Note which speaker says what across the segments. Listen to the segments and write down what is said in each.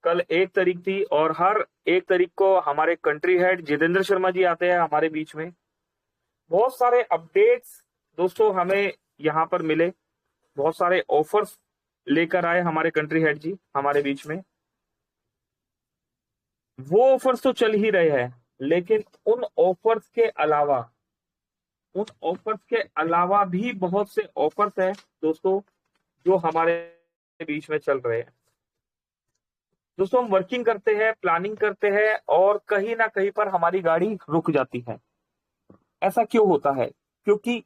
Speaker 1: कल 1 तारीख थी और हर 1 तारीख को हमारे कंट्री हेड जितेंद्र शर्मा जी आते हैं हमारे बीच में। बहुत सारे अपडेट्स दोस्तों हमें यहाँ पर मिले, बहुत सारे ऑफर्स लेकर आए हमारे कंट्री हेड जी हमारे बीच में। वो ऑफर्स तो चल ही रहे हैं, लेकिन उन ऑफर्स के अलावा भी बहुत से ऑफर्स हैं दोस्तों जो हमारे बीच में चल रहे हैं। दोस्तों हम वर्किंग करते हैं, प्लानिंग करते हैं और कहीं ना कहीं पर हमारी गाड़ी रुक जाती है। ऐसा क्यों होता है? क्योंकि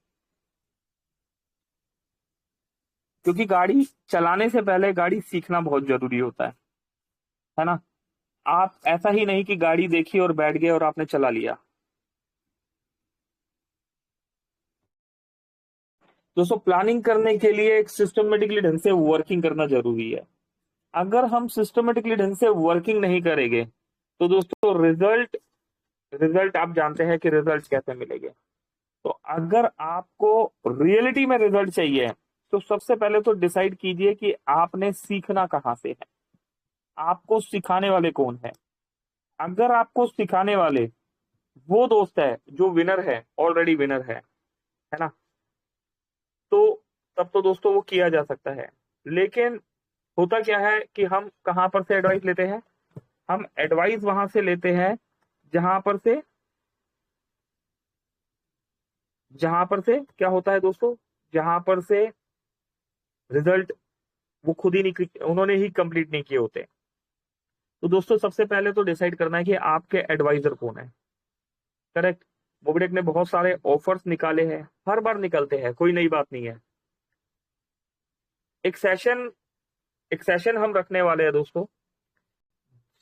Speaker 1: क्योंकि गाड़ी चलाने से पहले गाड़ी सीखना बहुत जरूरी होता है ना। आप ऐसा ही नहीं कि गाड़ी देखी और बैठ गए और आपने चला लिया। दोस्तों प्लानिंग करने के लिए एक सिस्टमेटिकली ढंग से वर्किंग करना जरूरी है। अगर हम सिस्टमेटिकली ढंग से वर्किंग नहीं करेंगे तो दोस्तों रिजल्ट रिजल्ट आप जानते हैं कि रिजल्ट कैसे मिलेंगे। तो अगर आपको रियलिटी में रिजल्ट चाहिए तो सबसे पहले तो डिसाइड कीजिए कि आपने सीखना कहाँ से है, आपको सिखाने वाले कौन है। अगर आपको सिखाने वाले वो दोस्त है जो विनर है, ऑलरेडी विनर है ना, तो तब तो दोस्तों वो किया जा सकता है। लेकिन होता क्या है कि हम कहां पर से एडवाइस लेते हैं? हम एडवाइस वहां से लेते हैं जहां पर से क्या होता है दोस्तों, जहां पर से रिजल्ट वो खुद ही नहीं, उन्होंने ही कंप्लीट नहीं किए होते। तो दोस्तों सबसे पहले तो डिसाइड करना है कि आपके एडवाइजर कौन है। करेक्ट। मोबिटेक ने बहुत सारे ऑफर्स निकाले हैं, हर बार निकलते हैं, कोई नई बात नहीं है। एक सेशन एक सेशन हम रखने वाले हैं दोस्तों।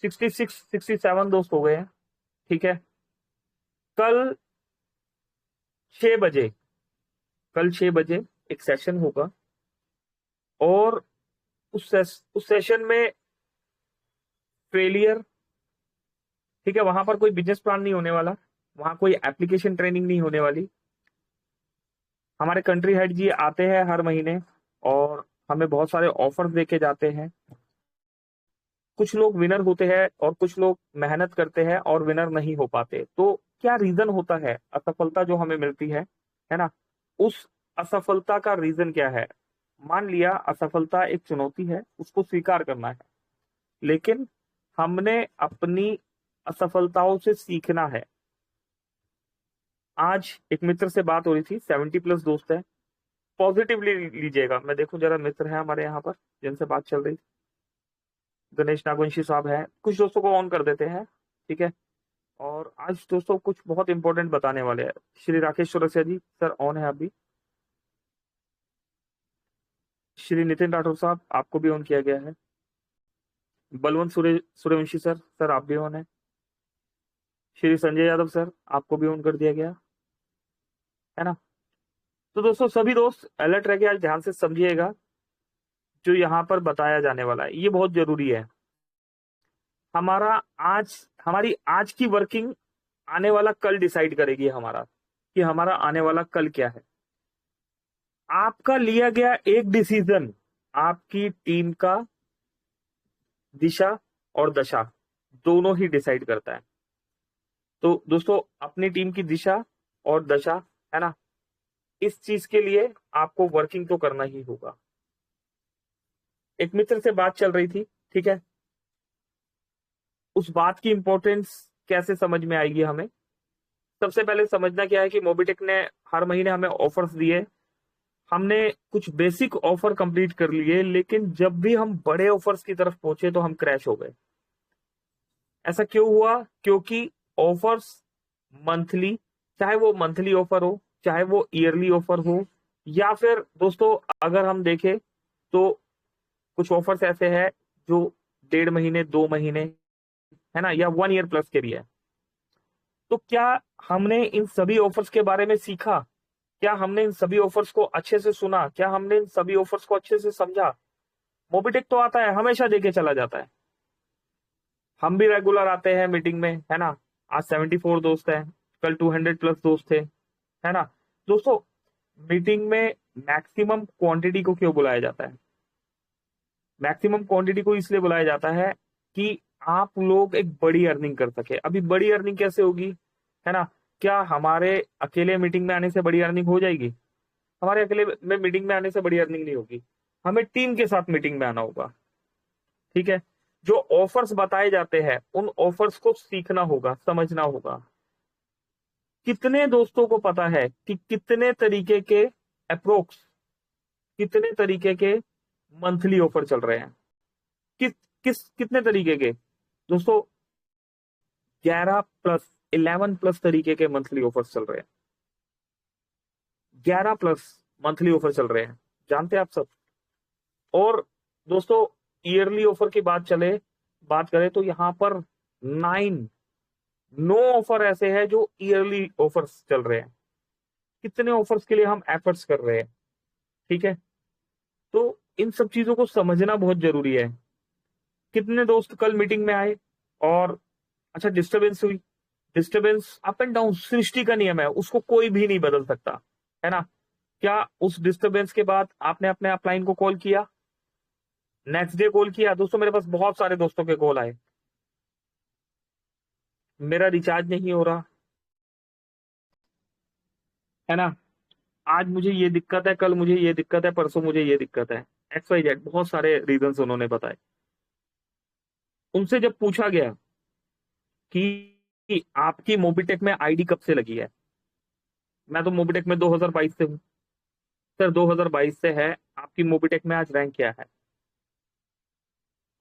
Speaker 1: 67 दोस्त हो गए हैं, ठीक है। कल 6 बजे कल 6 बजे एक सेशन होगा और उस सेशन में फेलियर, ठीक है, वहां पर कोई बिजनेस प्लान नहीं होने वाला, वहां कोई एप्लीकेशन ट्रेनिंग नहीं होने वाली। हमारे कंट्री हेड जी आते हैं हर महीने और हमें बहुत सारे ऑफर्स देके जाते हैं। कुछ लोग विनर होते हैं और कुछ लोग मेहनत करते हैं और विनर नहीं हो पाते। तो क्या रीजन होता है असफलता जो हमें मिलती है ना, उस असफलता का रीजन क्या है? मान लिया असफलता एक चुनौती है, उसको स्वीकार करना है, लेकिन हमने अपनी असफलताओं से सीखना है। आज एक मित्र से बात हो रही थी, 70+ दोस्त है, पॉजिटिवली लीजिएगा। मैं देखूं जरा मित्र है हमारे यहाँ पर जिनसे बात चल रही थी, गणेश नागवंशी साहब हैं, कुछ दोस्तों को ऑन कर देते हैं, ठीक है। और आज दोस्तों कुछ बहुत इंपॉर्टेंट बताने वाले हैं। श्री राकेश चौरसिया जी सर ऑन है अभी। श्री नितिन राठौर साहब आपको भी ऑन किया गया है। बलवंत सूर्यवंशी सर आप भी ऑन है। श्री संजय यादव सर आपको भी ऑन कर दिया गया है ना। तो दोस्तों सभी दोस्त अलर्ट रह के आज ध्यान से समझिएगा जो यहाँ पर बताया जाने वाला है, ये बहुत जरूरी है। हमारा आज हमारी आज की वर्किंग आने वाला कल डिसाइड करेगी हमारा कि हमारा आने वाला कल क्या है। आपका लिया गया एक डिसीजन आपकी टीम का दिशा और दशा दोनों ही डिसाइड करता है। तो दोस्तों अपनी टीम की दिशा और दशा, है ना, इस चीज के लिए आपको वर्किंग तो करना ही होगा। एक मित्र से बात चल रही थी, ठीक है, उस बात की इंपॉर्टेंस कैसे समझ में आएगी हमें? सबसे पहले समझना क्या है कि मोबिटेक ने हर महीने हमें ऑफर्स दिए। हमने कुछ बेसिक ऑफर कंप्लीट कर लिए, लेकिन जब भी हम बड़े ऑफर्स की तरफ पहुंचे तो हम क्रैश हो गए। ऐसा क्यों हुआ? क्योंकि ऑफर्स मंथली, चाहे वो मंथली ऑफर हो, चाहे वो ईयरली ऑफर हो, या फिर दोस्तों अगर हम देखें तो कुछ ऑफर्स ऐसे हैं जो 1.5 महीने 2 महीने, है ना, या 1 ईयर प्लस के भी है। तो क्या हमने इन सभी ऑफर्स के बारे में सीखा? क्या हमने इन सभी ऑफर्स को अच्छे से सुना? क्या हमने इन सभी ऑफर्स को अच्छे से समझा? मोबिटेक तो आता है हमेशा देके चला जाता है, हम भी रेगुलर आते हैं मीटिंग में, है ना। आज 74 दोस्त हैं, कल 200+ दोस्त थे, है ना। दोस्तों मीटिंग में मैक्सिमम क्वांटिटी को क्यों बुलाया जाता है? मैक्सिमम क्वांटिटी को इसलिए बुलाया जाता है कि आप लोग एक बड़ी अर्निंग कर सके। अभी बड़ी अर्निंग कैसे होगी, है ना? क्या हमारे अकेले मीटिंग में आने से बड़ी अर्निंग हो जाएगी? हमारे अकेले में मीटिंग में आने से बड़ी अर्निंग नहीं होगी। हमें टीम के साथ मीटिंग में आना होगा, ठीक है? जो ऑफर्स बताए जाते हैं उन ऑफर्स को सीखना होगा, समझना होगा। कितने दोस्तों को पता है कि कितने तरीके के अप्रोक्स, कितने तरीके के मंथली ऑफर चल रहे हैं? किस किस कितने तरीके के दोस्तों? 11+, 11+ तरीके के मंथली ऑफर्स चल रहे हैं। 11+ मंथली ऑफर चल रहे हैं, जानते हैं आप सब? और दोस्तों, ईयरली ऑफर की बात करें तो यहां पर 9 ऑफर ऐसे हैं जो ईयरली ऑफर्स चल रहे हैं। कितने ऑफर्स के लिए हम एफर्ट्स कर रहे हैं, ठीक है? तो इन सब चीजों को समझना बहुत जरूरी है। कितने दोस्त कल मीटिंग में आए और अच्छा डिस्टरबेंस हुई? डिस्टरबेंस अप एंड डाउन सृष्टि का नियम है, उसको कोई भी नहीं बदल सकता, है ना? क्या उस डिस्टरबेंस के बाद आपने अपने अपलाइन को कॉल किया? नेक्स्ट डे कॉल किया? दोस्तों मेरे पास बहुत सारे दोस्तों के कॉल आए, मेरा रिचार्ज नहीं हो रहा, है ना? आज मुझे ये दिक्कत है, कल मुझे ये दिक्कत है, परसों मुझे ये दिक्कत है, XYZ बहुत सारे रीजंस उन्होंने बताए। उनसे जब पूछा गया कि आपकी मोबिटेक में आईडी कब से लगी है, मैं तो मोबिटेक में 2022 से हूँ। सर 2022 से है, आपकी मोबिटेक में आज रैंक क्या है?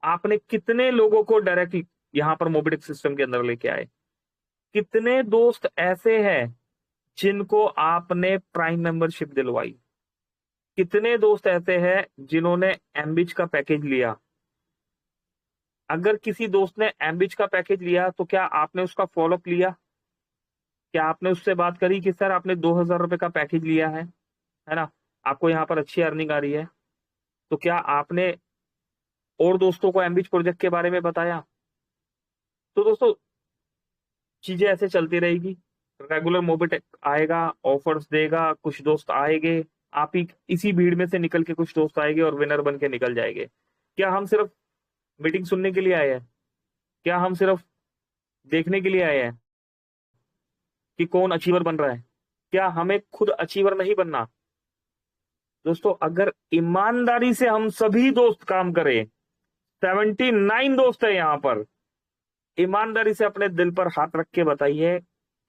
Speaker 1: आपने कितने लोगों को डायरेक्ट यहाँ पर मोबिटेक सिस्टम के अंदर लेके आए? कितने दोस्त ऐसे हैं जिनको आपने प्राइम मेंबरशिप दिलवाई? कितने दोस्त ऐसे हैं जिन्होंने एमबिच का पैकेज लिया? अगर किसी दोस्त ने एमबिच का पैकेज लिया तो क्या आपने उसका फॉलोअप लिया? क्या आपने उससे बात करी कि सर आपने 2000 रुपए का पैकेज लिया है ना? आपको यहाँ पर अच्छी अर्निंग आ रही है, तो क्या आपने और दोस्तों को एमबिच प्रोजेक्ट के बारे में बताया? तो दोस्तों चीजें ऐसे चलती रहेगी। रेगुलर मोबिटेक आएगा, ऑफर्स देगा, कुछ दोस्त आएंगे, आप ही इसी भीड़ में से निकल के कुछ दोस्त आएंगे और विनर बन के निकल जाएंगे। क्या हम सिर्फ मीटिंग सुनने के लिए आए हैं? क्या हम सिर्फ देखने के लिए आए हैं कि कौन अचीवर बन रहा है? क्या हमें खुद अचीवर नहीं बनना? दोस्तों अगर ईमानदारी से हम सभी दोस्त काम करें, 79 दोस्त है यहाँ पर, ईमानदारी से अपने दिल पर हाथ रख के बताइए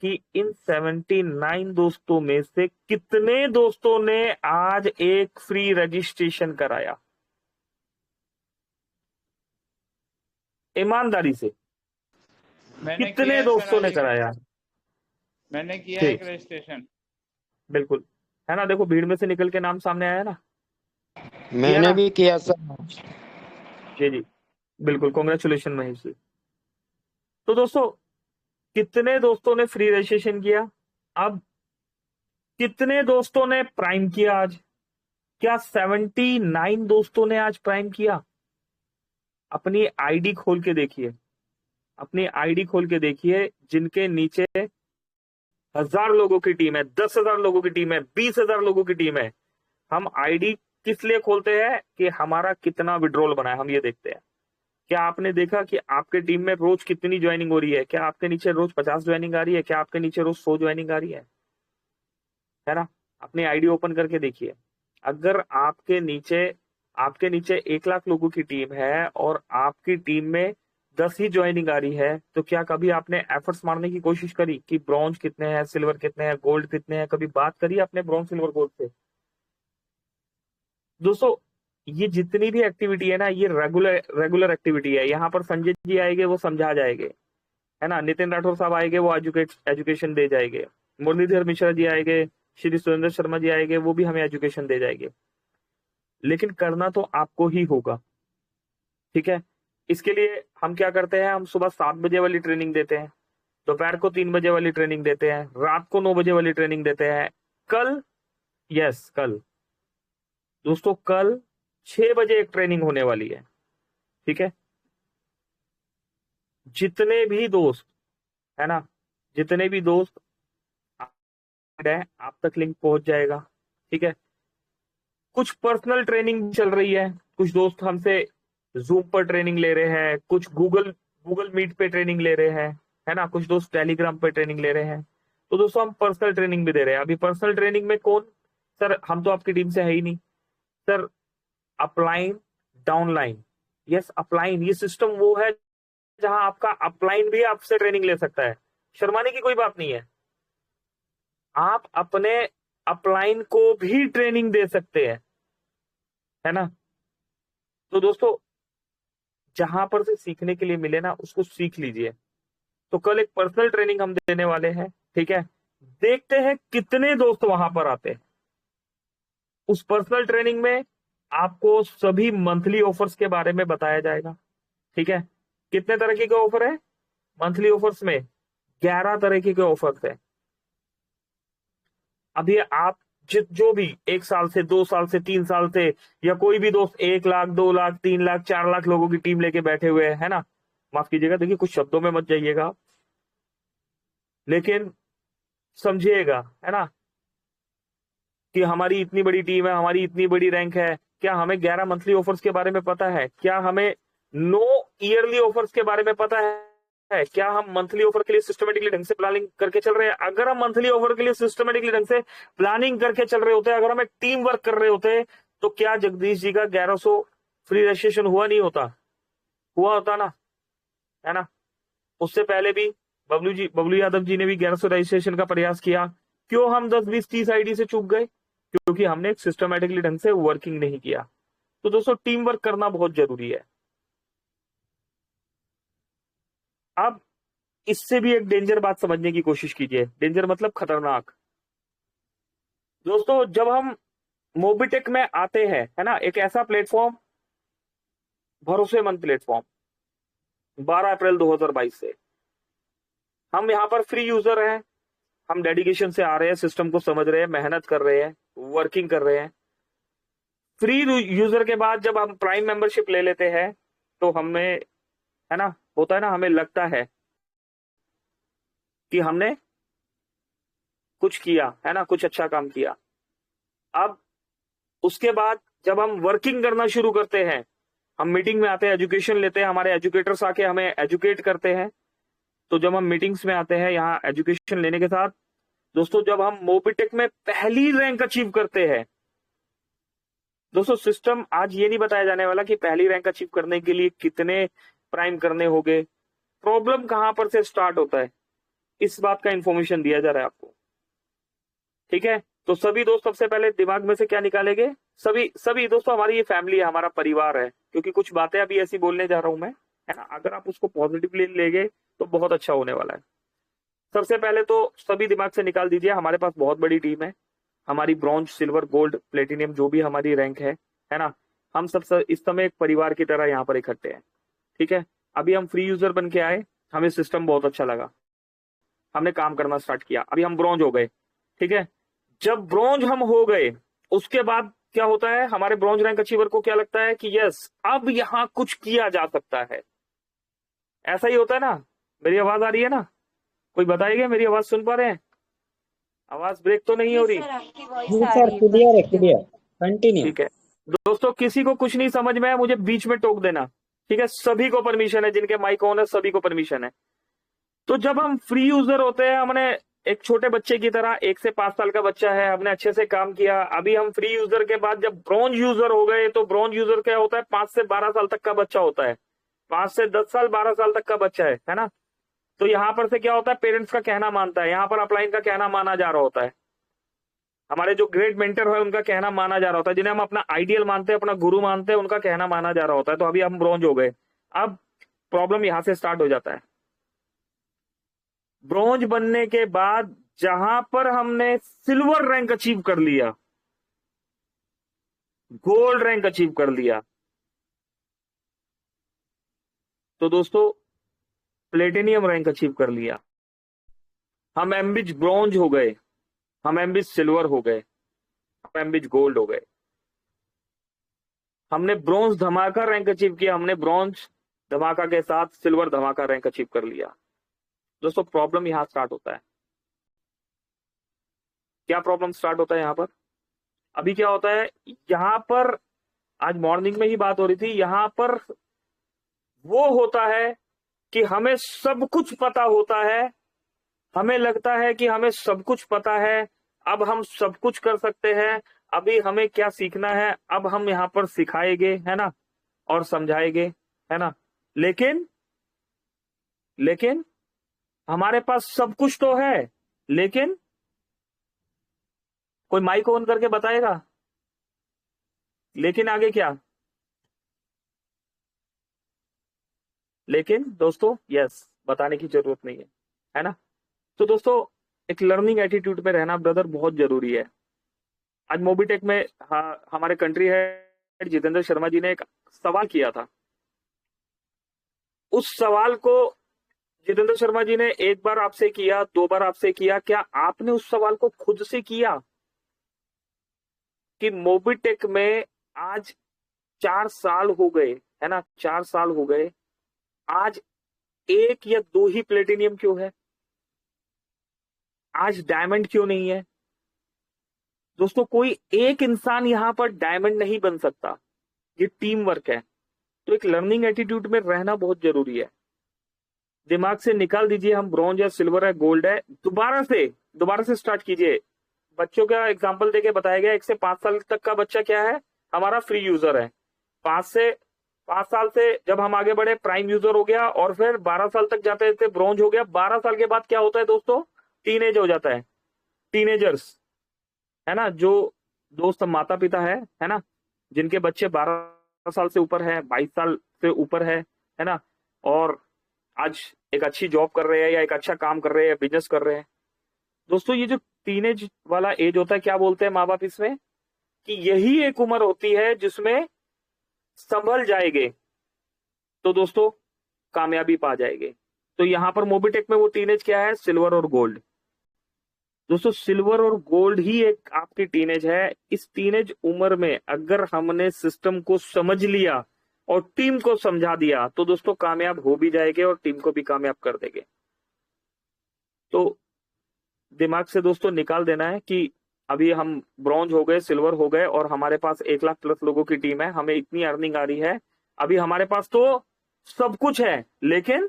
Speaker 1: कि इन 79 दोस्तों में से कितने दोस्तों ने आज एक फ्री रजिस्ट्रेशन कराया? ईमानदारी से
Speaker 2: मैंने
Speaker 1: कितने
Speaker 2: किया है सर,
Speaker 1: दोस्तों
Speaker 2: आज
Speaker 1: ने कराया?
Speaker 2: मैंने किया है
Speaker 1: ठीक,
Speaker 2: एक रजिस्ट्रेशन।
Speaker 1: बिल्कुल, है ना? देखो भीड़ में से निकल के नाम सामने आया ना, किया
Speaker 3: मैंने
Speaker 1: ना?
Speaker 3: भी किया सर।
Speaker 1: जी जी, बिल्कुल, कॉन्ग्रेचुलेशन महेश जी। तो दोस्तों कितने दोस्तों ने फ्री रजिस्ट्रेशन किया? अब कितने दोस्तों ने प्राइम किया आज? क्या 79 दोस्तों ने आज प्राइम किया? अपनी आईडी खोल के देखिए, अपनी आईडी खोल के देखिए, जिनके नीचे 1000 लोगों की टीम है, 10,000 लोगों की टीम है, 20,000 लोगों की टीम है। हम आईडी किस लिए खोलते हैं? कि हमारा कितना विड्रॉल बना है, हम ये देखते हैं। क्या आपने देखा कि आपके टीम में रोज कितनी ज्वाइनिंग हो रही है? क्या आपके नीचे रोज 50 ज्वाइनिंग आ रही है? क्या आपके नीचे रोज 100 ज्वाइनिंग आ रही है ना? अपनी आईडी ओपन करके देखिए। अगर आपके नीचे 1 लाख लोगों की टीम है और आपकी टीम में 10 ही ज्वाइनिंग आ रही है, तो क्या कभी आपने एफर्ट्स मारने की कोशिश करी कि ब्रॉन्ज कितने हैं, सिल्वर कितने हैं, गोल्ड कितने हैं? कभी बात करी आपने ब्रॉन्ज, सिल्वर, गोल्ड से? दोस्तों ये जितनी भी एक्टिविटी है ना, ये रेगुलर रेगुलर एक्टिविटी है। यहाँ पर संजय जी आएंगे, वो समझा जाएंगे, है ना? नितिन राठौर साहब आएंगे, वो एजुकेशन दे जाएंगे। मुरलीधर मिश्रा जी आएंगे, श्री सुरेंद्र शर्मा जी आएंगे, वो भी हमें एजुकेशन दे जाएंगे। लेकिन करना तो आपको ही होगा, ठीक है? इसके लिए हम क्या करते हैं? हम सुबह 7 बजे वाली ट्रेनिंग देते हैं, दोपहर को 3 बजे वाली ट्रेनिंग देते हैं, रात को 9 बजे वाली ट्रेनिंग देते हैं। कल, यस कल दोस्तों, कल 6 बजे एक ट्रेनिंग होने वाली है, ठीक है? जितने भी दोस्त, है ना, जितने भी दोस्त है, आप तक लिंक पहुंच जाएगा, ठीक है? कुछ पर्सनल ट्रेनिंग चल रही है, कुछ दोस्त हमसे जूम पर ट्रेनिंग ले रहे हैं, कुछ गूगल गूगल मीट पे ट्रेनिंग ले रहे हैं, है ना, कुछ दोस्त टेलीग्राम पे ट्रेनिंग ले रहे हैं। तो दोस्तों हम पर्सनल ट्रेनिंग भी दे रहे हैं। अभी पर्सनल ट्रेनिंग में कौन, सर हम तो आपकी टीम से है ही नहीं sir. Upline, downline, yes upline, ये सिस्टम वो है जहां आपका अपलाइन भी आपसे ट्रेनिंग ले सकता है। शर्माने की कोई बात नहीं है, आप अपने अपलाइन को भी ट्रेनिंग दे सकते हैं, है ना। तो दोस्तों जहां पर से सीखने के लिए मिले ना, उसको सीख लीजिए। तो कल एक पर्सनल ट्रेनिंग हम देने वाले हैं, ठीक है। देखते हैं कितने दोस्त वहां पर आते हैं। उस पर्सनल ट्रेनिंग में आपको सभी मंथली ऑफर्स के बारे में बताया जाएगा, ठीक है। कितने तरह के ऑफर है मंथली ऑफर्स में? 11 तरह के ऑफर्स है। अभी आप जो भी 1 साल से 2 साल से 3 साल से, या कोई भी दोस्त 1 लाख 2 लाख 3 लाख 4 लाख लोगों की टीम लेके बैठे हुए है ना, माफ कीजिएगा, देखिए कुछ शब्दों में मत जाइएगा, लेकिन समझिएगा, है ना, कि हमारी इतनी बड़ी टीम है, हमारी इतनी बड़ी रैंक है। क्या हमें 11 मंथली ऑफर्स के बारे में पता है? क्या हमें 9 ईयरली ऑफर्स के बारे में पता है? क्या हम मंथली ऑफर के लिए सिस्टमेटिकली ढंग से प्लानिंग करके चल रहे हैं? अगर हम मंथली ऑफर के लिए सिस्टमेटिकली ढंग से प्लानिंग करके चल रहे होते, अगर हम एक टीम वर्क कर रहे होते, तो क्या जगदीश जी का 1100 फ्री रजिस्ट्रेशन हुआ नहीं होता? हुआ होता ना, है ना। उससे पहले भी बबलू यादव जी ने भी 1100 रजिस्ट्रेशन का प्रयास किया। क्यों हम 10 20 30 आईडी से चूक गए? क्योंकि हमने एक सिस्टमेटिकली ढंग से वर्किंग नहीं किया। तो दोस्तों टीम वर्क करना बहुत जरूरी है। अब इससे भी एक डेंजर बात समझने की कोशिश कीजिए। डेंजर मतलब खतरनाक। दोस्तों जब हम मोबिटेक में आते हैं, है ना, एक ऐसा प्लेटफॉर्म, भरोसेमंद प्लेटफॉर्म, 12 अप्रैल 2022 से हम यहां पर फ्री यूजर हैं। हम डेडिकेशन से आ रहे हैं, सिस्टम को समझ रहे हैं, मेहनत कर रहे हैं, वर्किंग कर रहे हैं। फ्री यूजर के बाद जब हम प्राइम मेंबरशिप ले लेते हैं, तो हमें, है ना, होता है ना, हमें लगता है कि हमने कुछ किया, है ना, कुछ अच्छा काम किया। अब उसके बाद जब हम वर्किंग करना शुरू करते हैं, हम मीटिंग में आते हैं, एजुकेशन लेते हैं, हमारे एजुकेटर्स आके हमें एजुकेट करते हैं। तो जब हम मीटिंग्स में आते हैं, यहाँ एजुकेशन लेने के साथ, दोस्तों जब हम मोबिटेक में पहली रैंक अचीव करते हैं, दोस्तों सिस्टम आज ये नहीं बताया जाने वाला कि पहली रैंक अचीव करने के लिए कितने प्राइम करने होंगे, प्रॉब्लम कहां पर से स्टार्ट होता है, इस बात का इंफॉर्मेशन दिया जा रहा है आपको, ठीक है। तो सभी दोस्त सबसे पहले दिमाग में से क्या निकालेंगे? सभी सभी दोस्तों, हमारी ये फैमिली है, हमारा परिवार है, क्योंकि कुछ बातें अभी ऐसी बोलने जा रहा हूं मैं, है ना। अगर आप उसको पॉजिटिवली लेंगे तो बहुत अच्छा होने वाला है। सबसे पहले तो सभी दिमाग से निकाल दीजिए, हमारे पास बहुत बड़ी टीम है। हमारी ब्रॉन्ज, सिल्वर, गोल्ड, प्लेटिनियम, जो भी हमारी रैंक है ना, हम सब इस समय एक परिवार की तरह यहाँ पर इकट्ठे हैं, ठीक है। अभी हम फ्री यूजर बन के आए, हमें सिस्टम बहुत अच्छा लगा, हमने काम करना स्टार्ट किया, अभी हम ब्रॉन्ज हो गए, ठीक है। जब ब्रॉन्ज हम हो गए, उसके बाद क्या होता है, हमारे ब्रॉन्ज रैंक अचीवर को क्या लगता है कि यस अब यहां कुछ किया जा सकता है। ऐसा ही होता है ना। मेरी आवाज आ रही है ना? कोई बताइएगा, मेरी आवाज सुन पा रहे हैं? आवाज ब्रेक तो नहीं हो रही?
Speaker 3: सर आपकी वॉइस
Speaker 4: जी
Speaker 3: आ
Speaker 4: सर,
Speaker 3: रही है,
Speaker 4: क्लियर है,
Speaker 3: कंटिन्यू।
Speaker 4: Clear, continue.
Speaker 1: ठीक है दोस्तों, किसी को कुछ नहीं समझ में है मुझे बीच में टोक देना, ठीक है। सभी को परमिशन है, जिनके माइक ऑन है सभी को परमिशन है। तो जब हम फ्री यूजर होते हैं, हमने एक छोटे बच्चे की तरह, 1 से 5 साल का बच्चा है, हमने अच्छे से काम किया। अभी हम फ्री यूजर के बाद जब ब्रॉन्ज यूजर हो गए, तो ब्रॉन्ज यूजर क्या होता है, 5 से 12 साल तक का बच्चा होता है, 5 से 10 साल 12 साल तक का बच्चा है ना। तो यहाँ पर से क्या होता है, पेरेंट्स का कहना मानता है, यहाँ पर अपलाइन का कहना माना जा रहा होता है, हमारे जो ग्रेट मेंटर है उनका कहना माना जा रहा होता है, जिन्हें हम अपना आइडियल मानते हैं, अपना गुरु मानते हैं, उनका कहना माना जा रहा होता है। तो अभी हम ब्रॉन्ज हो गए। अब प्रॉब्लम यहां से स्टार्ट हो जाता है। ब्रॉन्ज बनने के बाद जहां पर हमने सिल्वर रैंक अचीव कर लिया, गोल्ड रैंक अचीव कर लिया, तो दोस्तों प्लेटिनियम रैंक अचीव कर लिया, हम एमबिच ब्रॉन्ज हो गए, हम एमबिच सिल्वर हो गए, हम एमबिच गोल्ड हो गए, हमने ब्रॉन्ज धमाका रैंक अचीव किया, हमने ब्रॉन्ज धमाका के साथ सिल्वर धमाका रैंक अचीव कर लिया। दोस्तों प्रॉब्लम यहां स्टार्ट होता है। क्या प्रॉब्लम स्टार्ट होता है यहां पर? अभी क्या होता है, यहां पर आज मॉर्निंग में ही बात हो रही थी, यहां पर वो होता है कि हमें सब कुछ पता होता है, हमें लगता है कि हमें सब कुछ पता है, अब हम सब कुछ कर सकते हैं, अभी हमें क्या सीखना है अब हम यहाँ पर सिखाएंगे, है ना, और समझाएंगे, है ना। लेकिन लेकिन हमारे पास सब कुछ तो है, लेकिन कोई माइक ऑन करके बताएगा लेकिन आगे क्या? लेकिन दोस्तों यस, बताने की जरूरत नहीं है ना। तो दोस्तों एक लर्निंग एटीट्यूड में रहना ब्रदर बहुत जरूरी है। आज मोबीटेक में हमारे कंट्री हेड जितेंद्र शर्मा जी ने एक सवाल किया था। उस सवाल को जितेंद्र शर्मा जी ने एक बार आपसे किया, दो बार आपसे किया, क्या आपने उस सवाल को खुद से किया कि मोबीटेक में आज 4 साल हो गए, है ना, 4 साल हो गए, आज एक या दो ही प्लेटिनियम क्यों है, आज डायमंड क्यों नहीं है? दोस्तों कोई एक इंसान यहां पर डायमंड नहीं बन सकता, ये टीम वर्क है। तो एक लर्निंग एटीट्यूड में रहना बहुत जरूरी है। दिमाग से निकाल दीजिए हम ब्रॉन्ज है, सिल्वर है, गोल्ड है, दोबारा से स्टार्ट कीजिए। बच्चों का एग्जांपल देके बताया गया 1 से 5 साल तक का बच्चा क्या है, हमारा फ्री यूजर है। 5 साल से जब हम आगे बढ़े प्राइम यूजर हो गया, और फिर 12 साल तक जाते थे ब्रॉन्ज हो गया। 12 साल के बाद क्या होता है दोस्तों, टीनेज हो जाता है, टीनेजर्स, है ना। जो दोस्त माता पिता है ना, जिनके बच्चे 12 साल से ऊपर है, 22 साल से ऊपर है ना, और आज एक अच्छी जॉब कर रहे हैं या एक अच्छा काम कर रहे हैं, बिजनेस कर रहे हैं। दोस्तों ये जो टीनेज वाला एज होता है, क्या बोलते हैं माँ बाप इसमें, कि यही एक उम्र होती है जिसमें संभल जाएंगे तो दोस्तों कामयाबी पा जाएंगे। तो यहां पर मोबीटेक में वो टीनेज क्या है, सिल्वर और गोल्ड। दोस्तों सिल्वर और गोल्ड ही एक आपकी टीनेज है। इस टीनेज उम्र में अगर हमने सिस्टम को समझ लिया और टीम को समझा दिया तो दोस्तों कामयाब हो भी जाएंगे और टीम को भी कामयाब कर देंगे। तो दिमाग से दोस्तों निकाल देना है कि अभी हम ब्रॉन्ज हो गए, सिल्वर हो गए, और हमारे पास 1 लाख+ लोगों की टीम है, हमें इतनी अर्निंग आ रही है, अभी हमारे पास तो सब कुछ है, लेकिन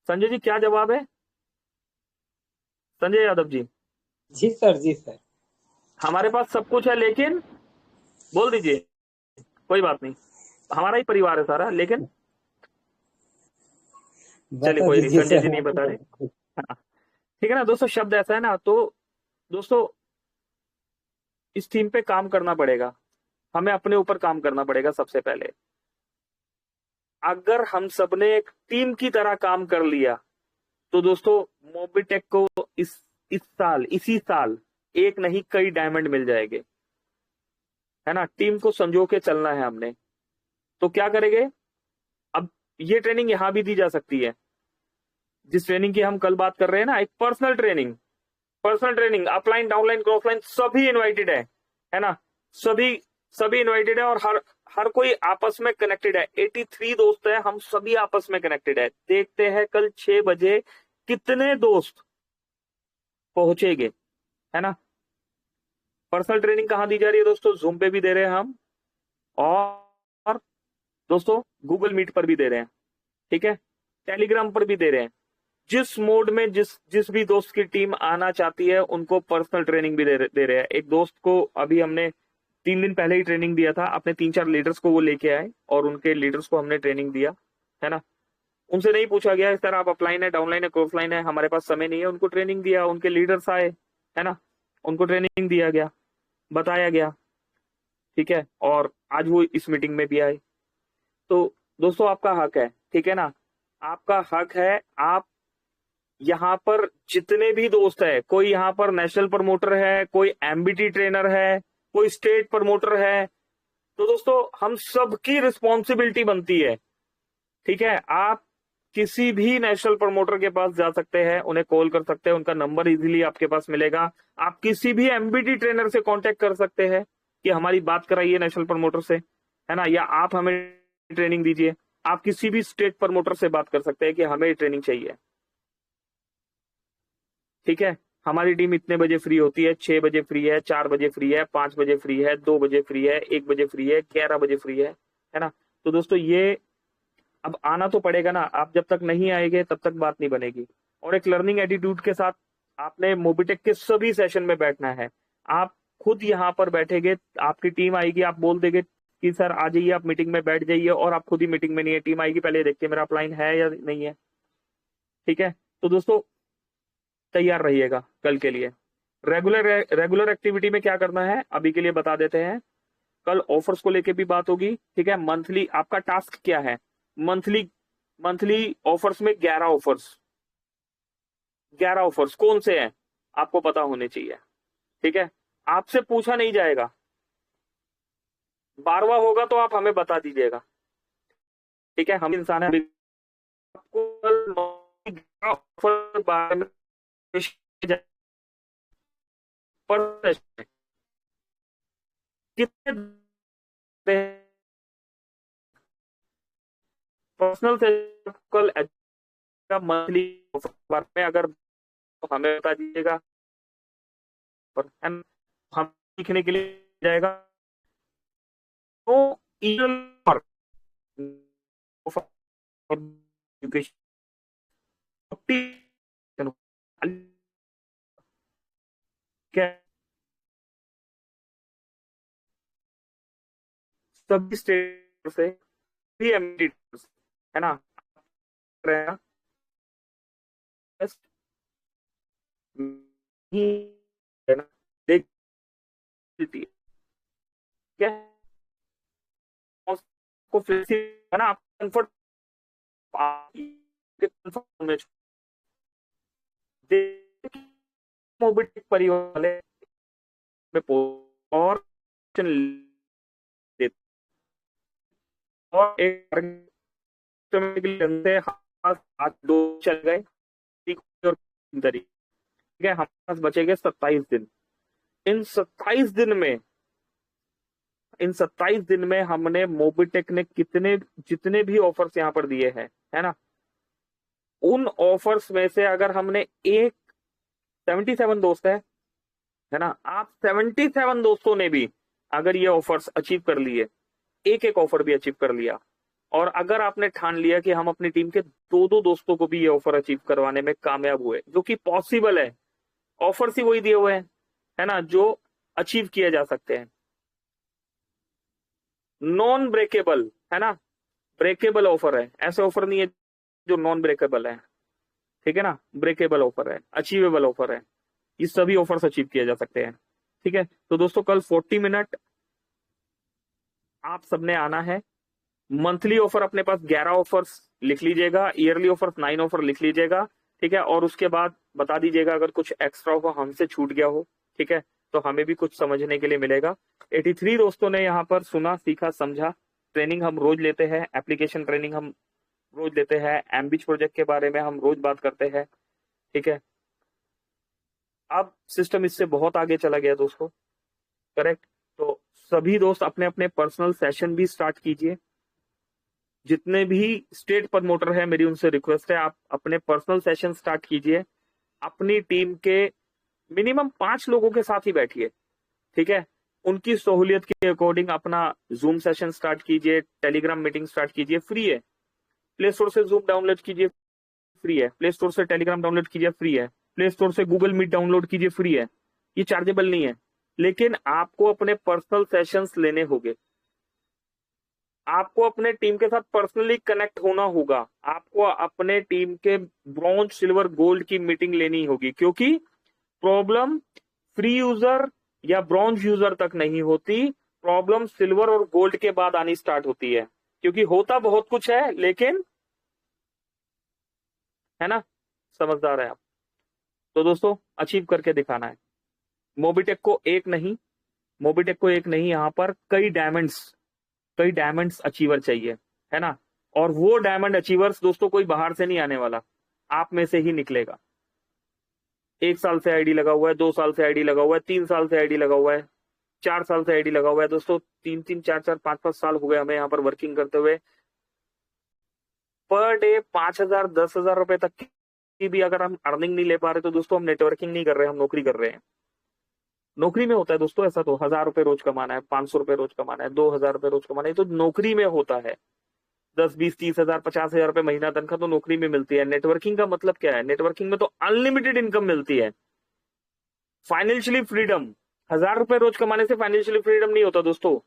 Speaker 1: संजय जी क्या जवाब है, संजय यादव जी?
Speaker 3: जी सर, जी सर।
Speaker 1: हमारे पास सब कुछ है लेकिन, बोल दीजिए, कोई बात नहीं, हमारा ही परिवार है सारा, लेकिन चलिए कोई नहीं, संजय जी नहीं बता रहे। हाँ, ठीक है ना दोस्तों, शब्द ऐसा है ना। तो दोस्तों इस टीम पे काम करना पड़ेगा, हमें अपने ऊपर काम करना पड़ेगा सबसे पहले। अगर हम सबने एक टीम की तरह काम कर लिया तो दोस्तों मोबीटेक को इसी साल एक नहीं कई डायमंड मिल जाएंगे, है ना। टीम को संजो के चलना है हमने। तो क्या करेंगे, अब ये ट्रेनिंग यहां भी दी जा सकती है, जिस ट्रेनिंग की हम कल बात कर रहे हैं ना, एक personal training upline downline cross line सभी इनवाइटेड है ना, सभी इनवाइटेड है, और हर कोई आपस में कनेक्टेड है। 83 दोस्त है, हम सभी आपस में कनेक्टेड है। देखते हैं कल 6 बजे कितने दोस्त पहुंचेंगे, है ना। पर्सनल ट्रेनिंग कहां दी जा रही है दोस्तों, जूम पे भी दे रहे हैं हम, और दोस्तों गूगल मीट पर भी दे रहे हैं, ठीक है, टेलीग्राम पर भी दे रहे हैं। जिस मोड में जिस भी दोस्त की टीम आना चाहती है उनको पर्सनल ट्रेनिंग भी दे रहे हैं। एक दोस्त को अभी हमने 3 दिन पहले ही ट्रेनिंग दिया था, अपने 3-4 लीडर्स को वो लेके आए और उनके लीडर्स को हमने ट्रेनिंग दिया, है ना। उनसे नहीं पूछा गया इस तरह आप अपलाइन है, डाउनलाइन है, क्रॉसलाइन है, हमारे पास समय नहीं है, उनको ट्रेनिंग दिया, उनके लीडर्स आए, है ना, उनको ट्रेनिंग दिया गया, बताया गया, ठीक है, और आज वो इस मीटिंग में भी आए। तो दोस्तों आपका हक है, ठीक है ना, आपका हक है। आप यहाँ पर जितने भी दोस्त है, कोई यहाँ पर नेशनल प्रमोटर है, कोई एमबीटी ट्रेनर है, कोई स्टेट प्रमोटर है, तो दोस्तों हम सबकी रिस्पॉन्सिबिलिटी बनती है, ठीक है। आप किसी भी नेशनल प्रमोटर के पास जा सकते हैं, उन्हें कॉल कर सकते हैं, उनका नंबर इजीली आपके पास मिलेगा। आप किसी भी एमबीटी ट्रेनर से कांटेक्ट कर सकते हैं कि हमारी बात कराइए नेशनल प्रमोटर से, है ना, या आप हमें ट्रेनिंग दीजिए। आप किसी भी स्टेट प्रमोटर से बात कर सकते हैं कि हमें ट्रेनिंग चाहिए, ठीक है। हमारी टीम इतने बजे फ्री होती है, 6 बजे फ्री है, 4 बजे फ्री है, 5 बजे फ्री है, 2 बजे फ्री है, 1 बजे फ्री है, 11 बजे फ्री है ना। तो दोस्तों ये अब आना तो पड़ेगा ना, आप जब तक नहीं आएंगे तब तक बात नहीं बनेगी। और एक लर्निंग एटीट्यूड के साथ आपने मोबिटेक के सभी सेशन में बैठना है। आप खुद यहाँ पर बैठेंगे, आपकी टीम आएगी, आप बोल देंगे कि सर आ जाइए, आप मीटिंग में बैठ जाइए, और आप खुद ही मीटिंग में नहीं है, टीम आएगी पहले देखते मेरा अपलाइन है या नहीं है। ठीक है, तो दोस्तों तैयार रहिएगा कल के लिए। रेगुलर एक्टिविटी में क्या करना है अभी के लिए बता देते हैं। कल ऑफर्स को लेके भी बात होगी। ठीक है, मंथली आपका टास्क क्या है, मंथली मंथली ऑफर्स में 11 ऑफर्स कौन से हैं आपको पता होने चाहिए। ठीक है, आपसे पूछा नहीं जाएगा, 12वां होगा तो आप हमें बता दीजिएगा। ठीक है, हम इंसान है। आपको कल ऑफर के बारे में कितने पर्सनल से कल मंथली ऑफर में अगर तो हमें बता दीजिएगा, और हम सीखने के लिए जाएगा। तो सभी स्टेट से भी है ना, है ना, देख क्या को फ्लेक्सिबल है ना, आप कंफर्ट में मोबिलिटी परिवार वाले में और और एक आज 2 चल गए, और ठीक है, हमारे पास बचेंगे 27 दिन। इन 27 दिन में हमने मोबिटेक ने जितने भी ऑफर्स यहाँ पर दिए हैं, है ना, उन ऑफर्स में से अगर हमने 77 दोस्त है ना, आप 77 दोस्तों ने भी अगर ये ऑफर्स अचीव कर लिए, एक ऑफर भी अचीव कर लिया, और अगर आपने ठान लिया कि हम अपनी टीम के 2 दोस्तों को भी ये ऑफर अचीव करवाने में कामयाब हुए, जो कि पॉसिबल है, ऑफर्स ही वही दिए हुए हैं, है ना, जो अचीव किए जा सकते हैं। नॉन ब्रेकेबल है ना, ब्रेकेबल ऑफर है, ऐसे ऑफर नहीं है जो नॉन ब्रेकेबल है। ठीक है ना, ब्रेकेबल ऑफर है, अचीवेबल ऑफर है, ये सभी ऑफर्स अचीव किए जा सकते हैं। ठीक है, तो दोस्तों कल 40 मिनट आप सबने आना है। मंथली ऑफर अपने पास 11 ऑफर्स लिख लीजिएगा, ईयरली ऑफर्स 9 ऑफर लिख लीजिएगा। ठीक है, और उसके बाद बता दीजिएगा अगर कुछ एक्स्ट्रा हो, हमसे छूट गया हो। ठीक है, तो हमें भी कुछ समझने के लिए मिलेगा। 83 दोस्तों ने यहाँ पर सुना, सीखा, समझा। ट्रेनिंग हम रोज लेते हैं, एप्लीकेशन ट्रेनिंग हम रोज लेते हैं, एमबीच प्रोजेक्ट के बारे में हम रोज बात करते हैं। ठीक है, अब सिस्टम इससे बहुत आगे चला गया दोस्तों, करेक्ट। तो सभी दोस्त अपने अपने पर्सनल सेशन भी स्टार्ट कीजिए। जितने भी स्टेट प्रमोटर है, मेरी उनसे रिक्वेस्ट है, आप अपने पर्सनल सेशन स्टार्ट कीजिए। अपनी टीम के मिनिमम 5 लोगों के साथ ही बैठिए। ठीक है, उनकी सहूलियत के अकॉर्डिंग अपना जूम सेशन स्टार्ट कीजिए, टेलीग्राम मीटिंग स्टार्ट कीजिए, फ्री है। प्ले स्टोर से जूम डाउनलोड कीजिए, फ्री है। प्ले स्टोर से टेलीग्राम डाउनलोड कीजिए, फ्री है। प्ले स्टोर से गूगल मीट डाउनलोड कीजिए, फ्री है। ये चार्जेबल नहीं है, लेकिन आपको अपने पर्सनल सेशंस लेने होंगे, आपको अपने टीम के साथ पर्सनली कनेक्ट होना होगा, आपको अपने टीम के ब्रॉन्ज, सिल्वर, गोल्ड की मीटिंग लेनी होगी, क्योंकि प्रॉब्लम फ्री यूजर या ब्रॉन्ज यूजर तक नहीं होती, प्रॉब्लम सिल्वर और गोल्ड के बाद आनी स्टार्ट होती है। क्योंकि होता बहुत कुछ है, लेकिन, है ना, समझदार है आप। तो दोस्तों अचीव करके दिखाना है। मोबिटेक को एक नहीं, यहाँ पर कई डायमंड्स अचीवर चाहिए, है ना। और वो डायमंड अचीवर्स दोस्तों कोई बाहर से नहीं आने वाला, आप में से ही निकलेगा। 1 साल से आईडी लगा हुआ है, 2 साल से आईडी लगा हुआ है, 3 साल से आईडी लगा हुआ है, 4 साल से आईडी लगा हुआ है दोस्तों। 3-3, 4-4, 5-5 साल हो गए हमें यहाँ पर वर्किंग करते हुए। पर डे 5,000, 10,000 रुपए तक की भी अगर हम अर्निंग नहीं ले पा रहे, तो दोस्तों हम नेटवर्किंग नहीं कर रहे, हम नौकरी कर रहे हैं। नौकरी में होता है दोस्तों ऐसा, तो 1,000 रुपए रोज कमाना है, 500 रुपए रोज कमाना है, 2,000 रुपए रोज कमाना है, तो नौकरी में होता है। 10, 20, 30 हजार, 50 हजार रुपए महीना तनख्वाह तो नौकरी में मिलती है। नेटवर्किंग का मतलब क्या है? नेटवर्किंग में तो अनलिमिटेड इनकम मिलती है, फाइनेंशियली फ्रीडम। 1000 रुपए रोज कमाने से फाइनेंशियली फ्रीडम नहीं होता दोस्तों।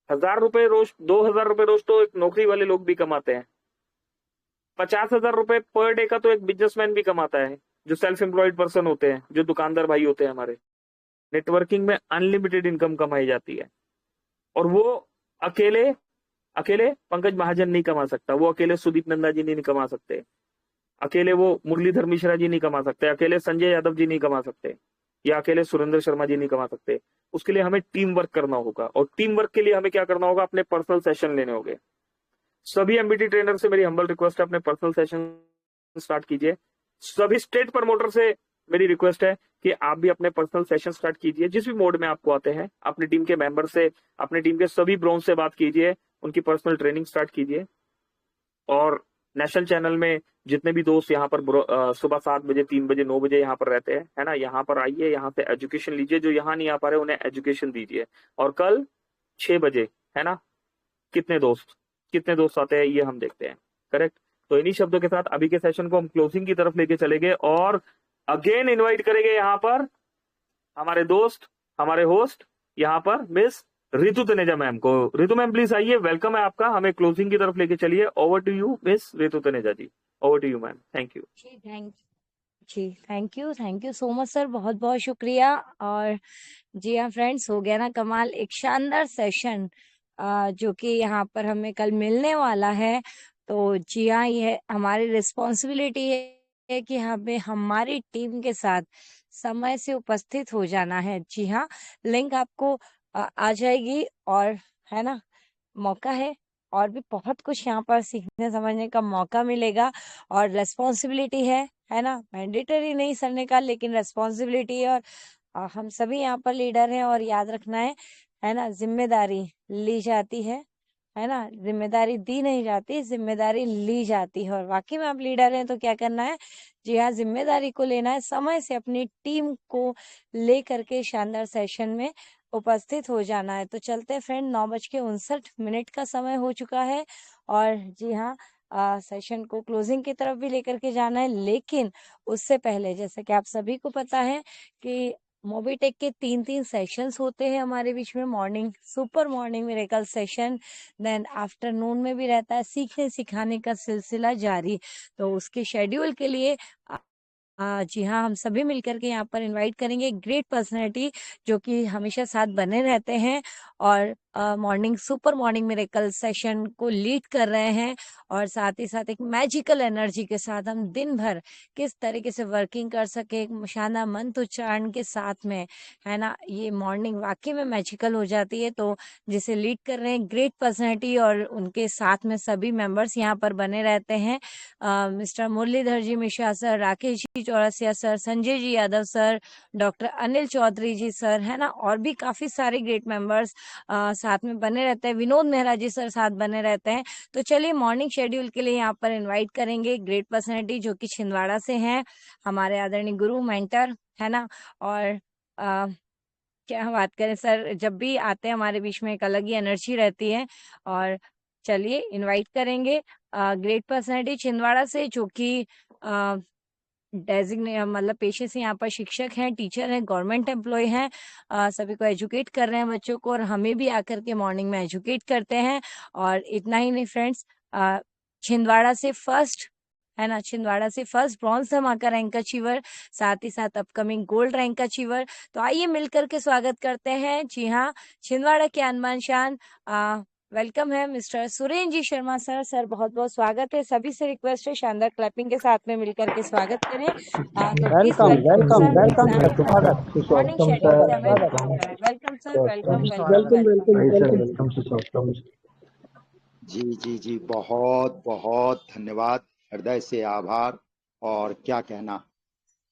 Speaker 1: 1000 रुपए रोज, 2000 रुपए रोज तो एक नौकरी वाले लोग भी कमाते हैं। 50 हजार रुपए पर डे का तो एक बिजनेसमैन भी कमाता है, जो सेल्फ एम्प्लॉयड पर्सन होते हैं, जो दुकानदार भाई होते हैं हमारे। नेटवर्किंग में अनलिमिटेड इनकम कमाई जाती है, और वो अकेले अकेले पंकज महाजन नहीं कमा सकता, वो अकेले सुदीप नंदा जी नहीं कमा सकते, अकेले वो मुरलीधर मिश्रा जी नहीं कमा सकते, अकेले संजय यादव जी नहीं कमा सकते, या अकेले सुरेंद्र शर्मा जी नहीं कमा सकते। उसके लिए हमें टीम वर्क करना होगा, और टीम वर्क के लिए हमें क्या करना होगा? अपने पर्सनल सेशन लेने होंगे। सभी एमबीटी ट्रेनर से मेरी हम्बल रिक्वेस्ट है, अपने पर्सनल सेशन स्टार्ट कीजिए। सभी स्टेट प्रमोटर से मेरी रिक्वेस्ट है कि आप भी अपने पर्सनल सेशन स्टार्ट कीजिए, जिस भी मोड में आपको आते हैं। अपनी टीम के मेंबर से, अपनी टीम के सभी ब्रोन्स से बात कीजिए, उनकी पर्सनल ट्रेनिंग स्टार्ट कीजिए। और नेशनल चैनल में जितने भी दोस्त यहाँ पर सुबह 7 बजे, 3 बजे, 9 बजे यहाँ पर रहते हैं, है ना, यहाँ पर आइए, यहाँ से एजुकेशन लीजिए। जो यहाँ नहीं आ पा रहे उन्हें एजुकेशन दीजिए। और कल 6 बजे, है ना, कितने दोस्त आते हैं ये हम देखते हैं। करेक्ट। तो इन्हीं शब्दों के साथ अभी के सेशन को हम क्लोजिंग की तरफ लेके चलेंगे, और अगेन इनवाइट करेंगे यहाँ पर हमारे दोस्त, हमारे होस्ट, यहाँ पर मिस रितु तनेजा मैम को। रितु मैम प्लीज आइए, वेलकम है आपका। हमें क्लोजिंग की तरफ लेके चलिए। Over to you miss Ritu Taneja ji, over to you ma'am. Thank you
Speaker 4: ji, thank you so much sir, बहुत बहुत शुक्रिया। और जी हाँ फ्रेंड्स, हो गया ना कमाल, एक शानदार सेशन जो कि यहाँ पर हमें कल मिलने वाला है। तो जी हाँ, ये हमारी रिस्पॉन्सिबिलिटी है कि हमें हमारी टीम के साथ समय से उपस्थित हो जाना है। जी हाँ, लिंक आपको आ जाएगी, और है ना, मौका है, और भी बहुत कुछ यहाँ पर सीखने समझने का मौका मिलेगा। और रेस्पॉन्सिबिलिटी है ना, मैंडेटरी नहीं करने का, लेकिन रेस्पॉन्सिबिलिटी है। और हम सभी यहाँ पर लीडर हैं, और याद रखना है ना, जिम्मेदारी ली जाती है ना, जिम्मेदारी दी नहीं जाती, जिम्मेदारी ली जाती है। और वाकई में आप लीडर हैं तो क्या करना है? जी हाँ, जिम्मेदारी को लेना है, समय से अपनी टीम को लेकर के शानदार सेशन में उपस्थित हो जाना है। तो चलते फ्रेंड, 9:59 का समय हो चुका है, और जी हाँ, सेशन को क्लोजिंग की तरफ भी लेकर के जाना है। लेकिन उससे पहले, जैसे कि आप सभी को पता है कि मोबीटेक के 3 सेशंस होते हैं हमारे बीच में। Morning, super morning miracle session, then afternoon में भी रहता है सीखने सिखाने का सिलसिला जारी। तो उसके शेड्यूल के लिए जी हाँ, हम सभी मिलकर के यहाँ पर इनवाइट करेंगे ग्रेट पर्सनैलिटी, जो कि हमेशा साथ बने रहते हैं, और morning, super morning miracle session को लीड कर रहे हैं। और साथ ही साथ एक मैजिकल एनर्जी के साथ हम दिन भर किस तरीके से वर्किंग कर सके, एक शानदार मंत्र उच्चारण के साथ में, है ना, ये मॉर्निंग वाकई में मैजिकल हो जाती है। तो जिसे लीड कर रहे हैं ग्रेट पर्सनैलिटी, और उनके साथ में सभी मेंबर्स यहाँ पर बने रहते हैं। मिस्टर मुरलीधर जी Mishra sir, Rakesh ji Chaurasia sir, Sanjay ji Yadav sir, doctor Anil Chaudhary ji sir, है ना, और भी काफी सारे ग्रेट मेंबर्स साथ में बने रहते हैं। विनोद मेहरा जी सर साथ बने रहते हैं। तो चलिए, मॉर्निंग शेड्यूल के लिए यहाँ पर इनवाइट करेंगे ग्रेट पर्सनैलिटी, जो कि छिंदवाड़ा से हैं, हमारे आदरणीय गुरु, मेंटर, है ना। और क्या बात करें सर, जब भी आते हैं हमारे बीच में एक अलग ही एनर्जी रहती है। और चलिए, इनवाइट करेंगे ग्रेट पर्सनैलिटी छिंदवाड़ा से, जो कि डेजिग्नेट मतलब पेशे से यहाँ पर शिक्षक हैं, टीचर हैं, गवर्नमेंट एम्प्लॉय हैं, सभी को एजुकेट कर रहे हैं बच्चों को, और हमें भी आकर के मॉर्निंग में एजुकेट करते हैं। और इतना ही नहीं फ्रेंड्स, छिंदवाड़ा से फर्स्ट, है ना, छिंदवाड़ा से फर्स्ट ब्रॉन्ज धमाका रैंक अचीवर, साथ ही साथ अपकमिंग गोल्ड रैंक अचीवर। तो आइए मिलकर के स्वागत करते हैं। जी हाँ, छिंदवाड़ा के अनमान शान वेलकम है मिस्टर सुरेंद्र जी शर्मा सर। सर बहुत बहुत स्वागत है। सभी से रिक्वेस्ट है शानदार क्लैपिंग के साथ में मिलकर के स्वागत करें। तो please
Speaker 3: welcome
Speaker 4: welcome
Speaker 3: welcome
Speaker 4: sir,
Speaker 3: स्वागत
Speaker 4: मॉर्निंग शेड्यूल से हमें वेलकम सर, वेलकम
Speaker 3: वेलकम।
Speaker 5: जी जी जी, बहुत बहुत धन्यवाद, हृदय से आभार। और क्या कहना,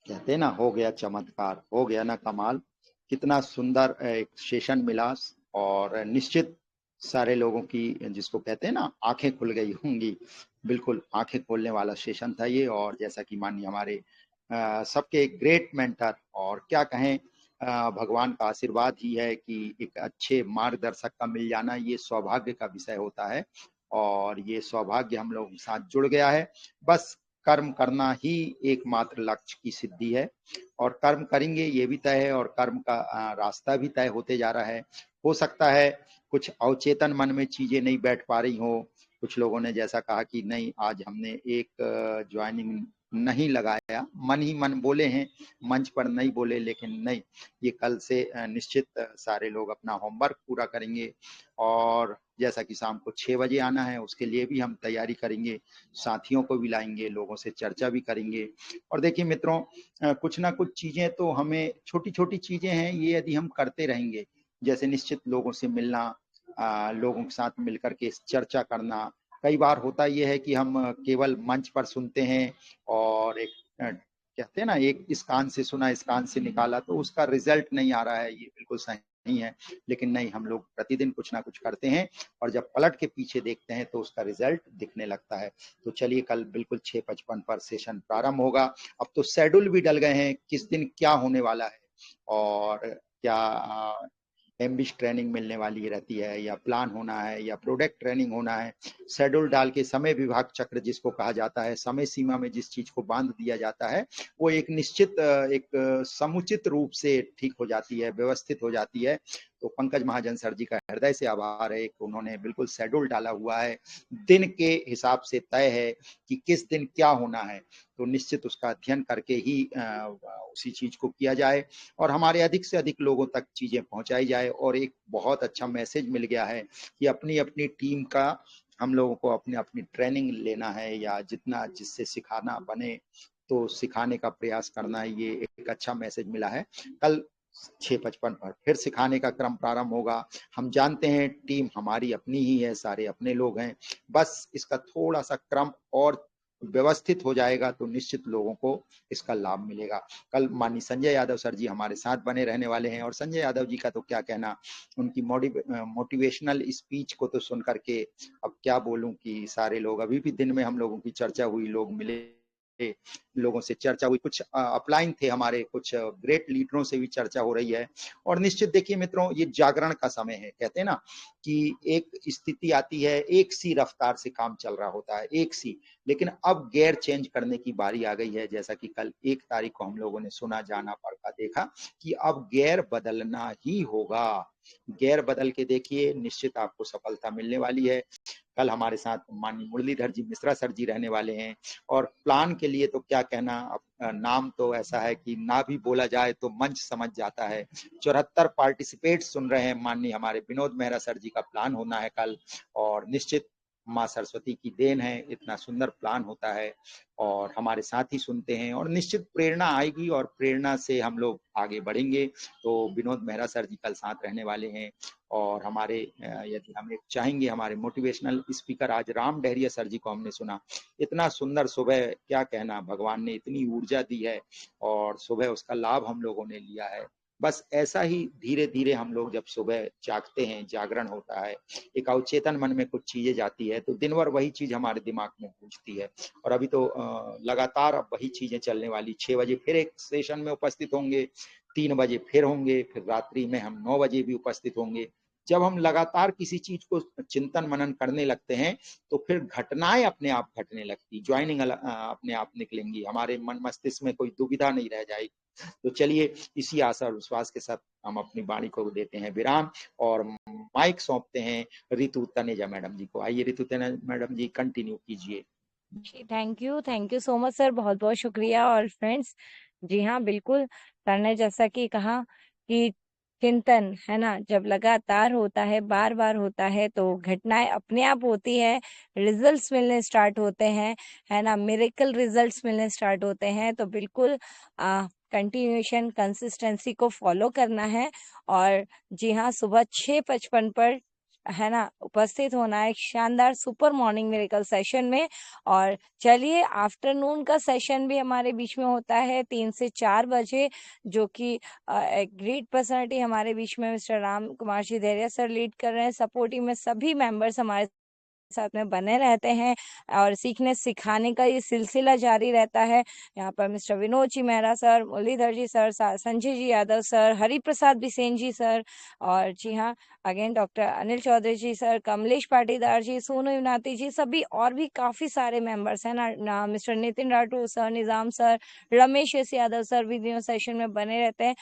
Speaker 5: कहते ना, हो गया चमत्कार, हो गया ना कमाल। कितना सुंदर एक सेशन मिला, और निश्चित सारे लोगों की, जिसको कहते हैं ना, आंखें खुल गई होंगी। बिल्कुल आंखें खोलने वाला सेशन था ये। और जैसा कि माननीय हमारे सबके ग्रेट मेंटर, और क्या कहें, भगवान का आशीर्वाद ही है कि एक अच्छे मार्गदर्शक का मिल जाना ये सौभाग्य का विषय होता है, और ये सौभाग्य हम लोगों के साथ जुड़ गया है। बस कर्म करना ही एकमात्र लक्ष्य की सिद्धि है, और कर्म करेंगे ये भी तय है, और कर्म का रास्ता भी तय होते जा रहा है। हो सकता है कुछ अवचेतन मन में चीजें नहीं बैठ पा रही हो, कुछ लोगों ने जैसा कहा कि नहीं आज हमने एक ज्वाइनिंग नहीं लगाया, मन ही मन बोले हैं, मंच पर नहीं बोले, लेकिन नहीं, ये कल से निश्चित सारे लोग अपना होमवर्क पूरा करेंगे, और जैसा कि शाम को 6 बजे आना है उसके लिए भी हम तैयारी करेंगे, साथियों को भी लाएंगे, लोगों से चर्चा भी करेंगे। और देखिए मित्रों, कुछ ना कुछ चीजें तो हमें, छोटी छोटी चीजें हैं, ये यदि हम करते रहेंगे, जैसे निश्चित लोगों से मिलना, लोगों के साथ मिलकर के चर्चा करना। कई बार होता यह है कि हम केवल मंच पर सुनते हैं, और एक कहते हैं ना, एक इस कान से सुना इस कान से निकाला, तो उसका रिजल्ट नहीं आ रहा है, ये बिल्कुल सही नहीं है। लेकिन नहीं, हम लोग प्रतिदिन कुछ ना कुछ करते हैं, और जब पलट के पीछे देखते हैं तो उसका रिजल्ट दिखने लगता है। तो चलिए, कल बिल्कुल 6:55 पर सेशन प्रारंभ होगा। अब तो शेड्यूल भी डल गए हैं, किस दिन क्या होने वाला है, और क्या एमबिश ट्रेनिंग मिलने वाली रहती है, या प्लान होना है, या प्रोडक्ट ट्रेनिंग होना है। शेड्यूल डाल के समय विभाग चक्र जिसको कहा जाता है, समय सीमा में जिस चीज को बांध दिया जाता है, वो एक निश्चित एक समुचित रूप से ठीक हो जाती है, व्यवस्थित हो जाती है। तो पंकज महाजन सर जी का हृदय से आभार है कि उन्होंने बिल्कुल शेड्यूल डाला हुआ है, दिन के हिसाब से तय है कि किस दिन क्या होना है, तो निश्चित उसका अध्ययन करके ही उसी चीज को किया जाए, और हमारे अधिक से अधिक लोगों तक चीजें पहुंचाई जाए। और एक बहुत अच्छा मैसेज मिल गया है कि अपनी अपनी टीम का हम लोगों को अपनी अपनी ट्रेनिंग लेना है, या जितना जिससे सिखाना बने तो सिखाने का प्रयास करना है, ये एक अच्छा मैसेज मिला है। कल 6:55 पर फिर सिखाने का क्रम प्रारंभ होगा। हम जानते हैं टीम हमारी अपनी ही है, सारे अपने लोग हैं, बस इसका थोड़ा सा क्रम और व्यवस्थित हो जाएगा तो निश्चित लोगों को इसका लाभ मिलेगा। कल माननीय संजय यादव सर जी हमारे साथ बने रहने वाले हैं, और संजय यादव जी का तो क्या कहना, उनकी मोटिवेशनल स्पीच को तो सुन करके अब क्या बोलूं कि सारे लोग, अभी भी दिन में हम लोगों की चर्चा हुई, लोग मिले, लोगों से चर्चा हुई, कुछ अपलाइन थे हमारे, कुछ ग्रेट लीडरों से भी चर्चा हो रही है। और निश्चित देखिए मित्रों, ये जागरण का समय है, कहते हैं ना कि एक स्थिति आती है, एक सी रफ्तार से काम चल रहा होता है, एक सी, लेकिन अब गेयर चेंज करने की बारी आ गई है। जैसा कि कल 1 तारीख को हम लोगों ने सुना, जाना, पढ़ा, देखा कि अब गेयर बदलना ही होगा। गेयर बदल के देखिए, निश्चित आपको सफलता मिलने वाली है। कल हमारे साथ माननीय मुरलीधर जी मिश्रा सर जी रहने वाले हैं, और प्लान के लिए तो क्या कहना, नाम तो ऐसा है कि ना भी बोला जाए तो मंच समझ जाता है। 74 पार्टिसिपेट सुन रहे हैं, माननीय हमारे विनोद मेहरा सर जी का प्लान होना है कल, और निश्चित माँ सरस्वती की देन है, इतना सुंदर प्लान होता है, और हमारे साथ ही सुनते हैं, और निश्चित प्रेरणा आएगी, और प्रेरणा से हम लोग आगे बढ़ेंगे। तो विनोद मेहरा सर जी कल साथ रहने वाले हैं, और हमारे यदि हम एक चाहेंगे, हमारे मोटिवेशनल स्पीकर आज राम डहरिया सर जी को हमने सुना, इतना सुंदर सुबह, क्या कहना, भगवान ने इतनी ऊर्जा दी है, और सुबह उसका लाभ हम लोगों ने लिया है। बस ऐसा ही धीरे धीरे हम लोग जब सुबह जागते हैं, जागरण होता है, एक अवचेतन मन में कुछ चीजें जाती है, तो दिन भर वही चीज हमारे दिमाग में गूंजती है। और अभी तो लगातार अब वही चीजें चलने वाली। 6 बजे फिर एक सेशन में उपस्थित होंगे, 3 बजे फिर होंगे, फिर रात्रि में हम 9 बजे भी उपस्थित होंगे। जब हम लगातार किसी चीज को चिंतन मनन करने लगते हैं तो फिर घटनाएं अपने आप घटने लगती, ज्वाइनिंग अपने आप निकलेंगी, हमारे मन मस्तिष्क में कोई दुविधा नहीं रह जाएगी। तो चलिए, इसी आशा और विश्वास के साथ हम अपनी वाणी को देते हैं विराम, और माइक सौंपते हैं ऋतु तनेजा मैडम जी को। आइए ऋतु तनेजा मैडम जी, कंटिन्यू कीजिए।
Speaker 4: जी thank you so much sir, बहुत बहुत शुक्रिया। और फ्रेंड्स, जी हाँ बिल्कुल, सर ने जैसा कि कहा कि चिंतन है ना, जब लगातार होता है, बार बार होता है, तो घटनाएं अपने आप होती है, रिजल्ट्स मिलने स्टार्ट होते हैं, है ना, मिरेकल रिजल्ट्स मिलने स्टार्ट होते हैं। तो बिल्कुल कंटिन्यूएशन, कंसिस्टेंसी को फॉलो करना है। और जी हाँ, सुबह 6:55 पर है ना उपस्थित होना है एक शानदार सुपर मॉर्निंग मिरेकल सेशन में। और चलिए, आफ्टरनून का सेशन भी हमारे बीच में होता है 3 से 4 बजे, जो कि एक ग्रेट पर्सनालिटी हमारे बीच में मिस्टर राम कुमार जी धैर्य सर लीड कर रहे हैं। सपोर्टिंग में सभी मेंबर्स हमारे साथ में बने रहते हैं और सीखने सिखाने का ये सिलसिला जारी रहता है। यहाँ पर mister Vinod ji Mehra sir, Muralidhar ji sir, Sanjay ji Yadav sir, Hariprasad Bisen ji sir, और जी हाँ again doctor Anil Chaudhary ji sir, Kamlesh Patidar ji, Sonu Yunati ji, सभी और भी काफी सारे मेंबर्स हैं ना, mister Nitin Rathore sir, Nizam sir, Ramesh S Yadav sir video session में बने रहते हैं।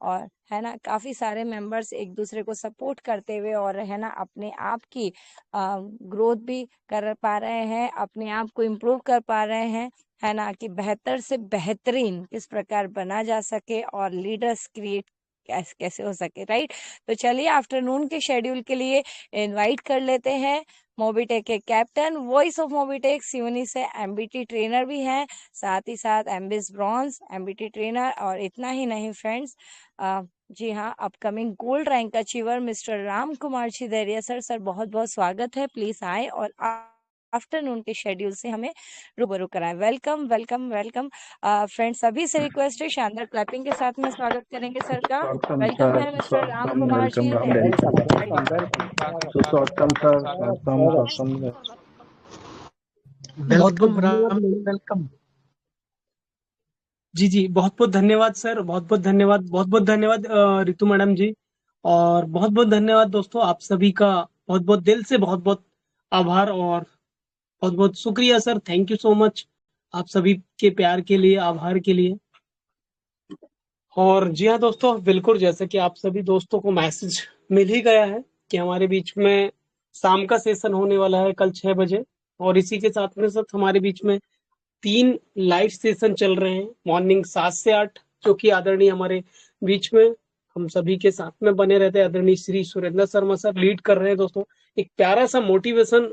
Speaker 4: और है ना काफी सारे मेंबर्स एक दूसरे को सपोर्ट करते हुए और है ना अपने आप की ग्रोथ भी कर पा रहे हैं, अपने आप को इम्प्रूव कर पा रहे हैं, है ना, कि बेहतर से बेहतरीन किस प्रकार बना जा सके और लीडर्स क्रिएट कैसे हो सके, राइट। तो चलिए आफ्टरनून के शेड्यूल के लिए इनवाइट कर लेते हैं मोबीटेक के captain, voice of Mobitech Seoni से एमबीटी ट्रेनर भी हैं, साथ ही साथ एमबीएस ब्रॉन्ज एमबीटी ट्रेनर, और इतना ही नहीं फ्रेंड्स, जी हाँ upcoming gold rank achiever mister Ram Kumar Chhideriya sir. Sir बहुत बहुत स्वागत है, प्लीज आए और आफ्टरनून के शेड्यूल से हमें रूबरू कराएं। वेलकम वेलकम वेलकम फ्रेंड्स, सभी से रिक्वेस्ट है शानदार क्लैपिंग के साथ में स्वागत करेंगे सर का। वेलकम है मिस्टर राम कुमार जी।
Speaker 6: बहुत बहुत वेलकम। जी जी बहुत बहुत धन्यवाद सर, बहुत बहुत धन्यवाद, बहुत बहुत धन्यवाद रितु मैडम जी, और बहुत बहुत धन्यवाद दोस्तों आप सभी का, बहुत बहुत दिल से बहुत बहुत आभार और बहुत बहुत शुक्रिया sir, thank you so much आप सभी के प्यार के लिए, आभार के लिए। और जी हाँ दोस्तों, बिल्कुल जैसे कि आप सभी दोस्तों को मैसेज मिल ही गया है कि हमारे बीच में शाम का सेशन होने वाला है कल 6 बजे, और इसी के साथ में साथ हमारे बीच में 3 लाइव सेशन चल रहे हैं मॉर्निंग 7 से 8, जो कि आदरणीय हमारे बीच में हम सभी के साथ में बने रहते हैं, आदरणीय श्री सुरेंद्र शर्मा सर लीड कर रहे हैं दोस्तों। एक प्यारा सा मोटिवेशन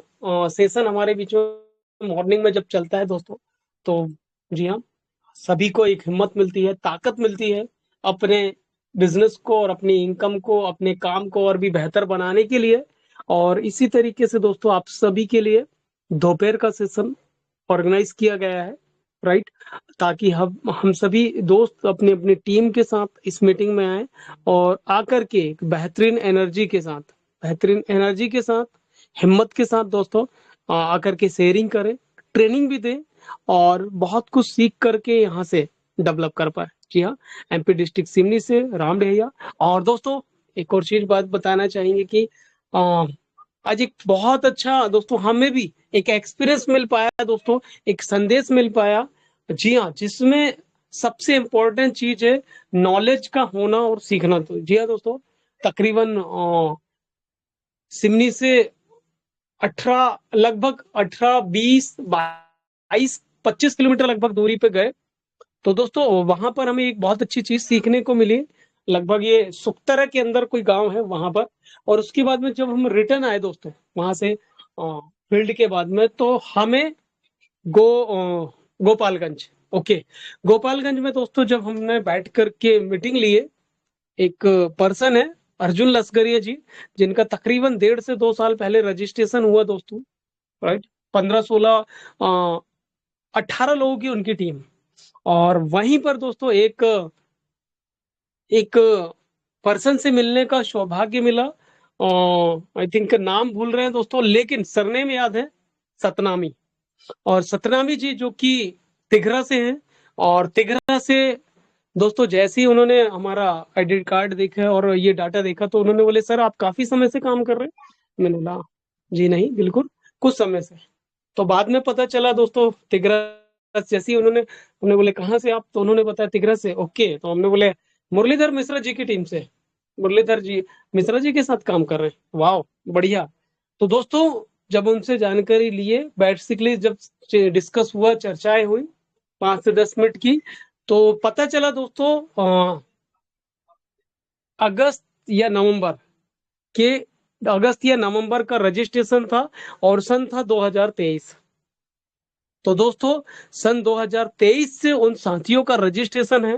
Speaker 6: सेशन हमारे बीच में मॉर्निंग में जब चलता है दोस्तों, तो जी हाँ सभी को एक हिम्मत मिलती है, ताकत मिलती है अपने बिजनेस को और अपनी इनकम को, अपने काम को और भी बेहतर बनाने के लिए। और इसी तरीके से दोस्तों आप सभी के लिए दोपहर का सेशन ऑर्गेनाइज किया गया है, राइट, ताकि हम सभी दोस्त अपनी अपनी टीम के साथ इस मीटिंग में आए और आकर के एक बेहतरीन एनर्जी के साथ हिम्मत के साथ दोस्तों आकर के शेयरिंग करें, ट्रेनिंग भी दें और बहुत कुछ सीख करके यहाँ से डेवलप कर पाए। जी हाँ, एमपी डिस्ट्रिक्ट सिवनी से राम भैया। और दोस्तों एक और चीज बात बताना चाहेंगे कि आज एक बहुत अच्छा दोस्तों हमें भी एक एक्सपीरियंस मिल पाया दोस्तों, एक संदेश मिल पाया, जी हाँ, जिसमें सबसे इम्पोर्टेंट चीज है नॉलेज का होना और सीखना। तो जी हाँ दोस्तों, तकरीबन सिवनी से 18 लगभग 18 20 22 25 किलोमीटर लगभग दूरी पे गए, तो दोस्तों वहां पर हमें एक बहुत अच्छी चीज सीखने को मिली। लगभग ये सुक्तरा के अंदर कोई गांव है वहां पर, और उसके बाद में जब हम रिटर्न आए दोस्तों वहां से फील्ड के बाद में, तो हमें गोपालगंज, ओके, गोपालगंज में दोस्तों जब हमने बैठ करके मीटिंग लिए, एक पर्सन है अर्जुन लस्करिया जी, जिनका तकरीबन 1.5 से 2 साल पहले रजिस्ट्रेशन हुआ दोस्तों, राइट, 15 16 18 लोगों की उनकी टीम। और वहीं पर दोस्तों एक पर्सन से मिलने का सौभाग्य मिला, आई थिंक नाम भूल रहे हैं दोस्तों, लेकिन सरनेम याद है, सतनामी। और सतनामी जी जो कि तिघरा से हैं, और तिघरा से दोस्तों जैसे ही उन्होंने हमारा आईडेंटिटी कार्ड देखा और ये डाटा देखा, तो उन्होंने बोले सर आप काफी समय से काम कर रहे हैं। मैंने बोला जी नहीं, बिल्कुल कुछ समय से। तो बाद में पता चला दोस्तों तिघरा, जैसे ही हमने बोले कहाँ से आप, तो उन्होंने बताया तिघरा से, ओके। तो हमने बोले मुरलीधर मिश्रा जी की टीम से, मुरलीधर जी मिश्रा जी के साथ काम कर रहे हैं, वाह बढ़िया। तो दोस्तों जब उनसे जानकारी लिए, बेसिकली जब डिस्कस हुआ, चर्चाएं हुई 5 से 10 मिनट की, तो पता चला दोस्तों अगस्त या नवंबर का रजिस्ट्रेशन था और सन था 2023। तो दोस्तों सन 2023 से उन साथियों का रजिस्ट्रेशन है,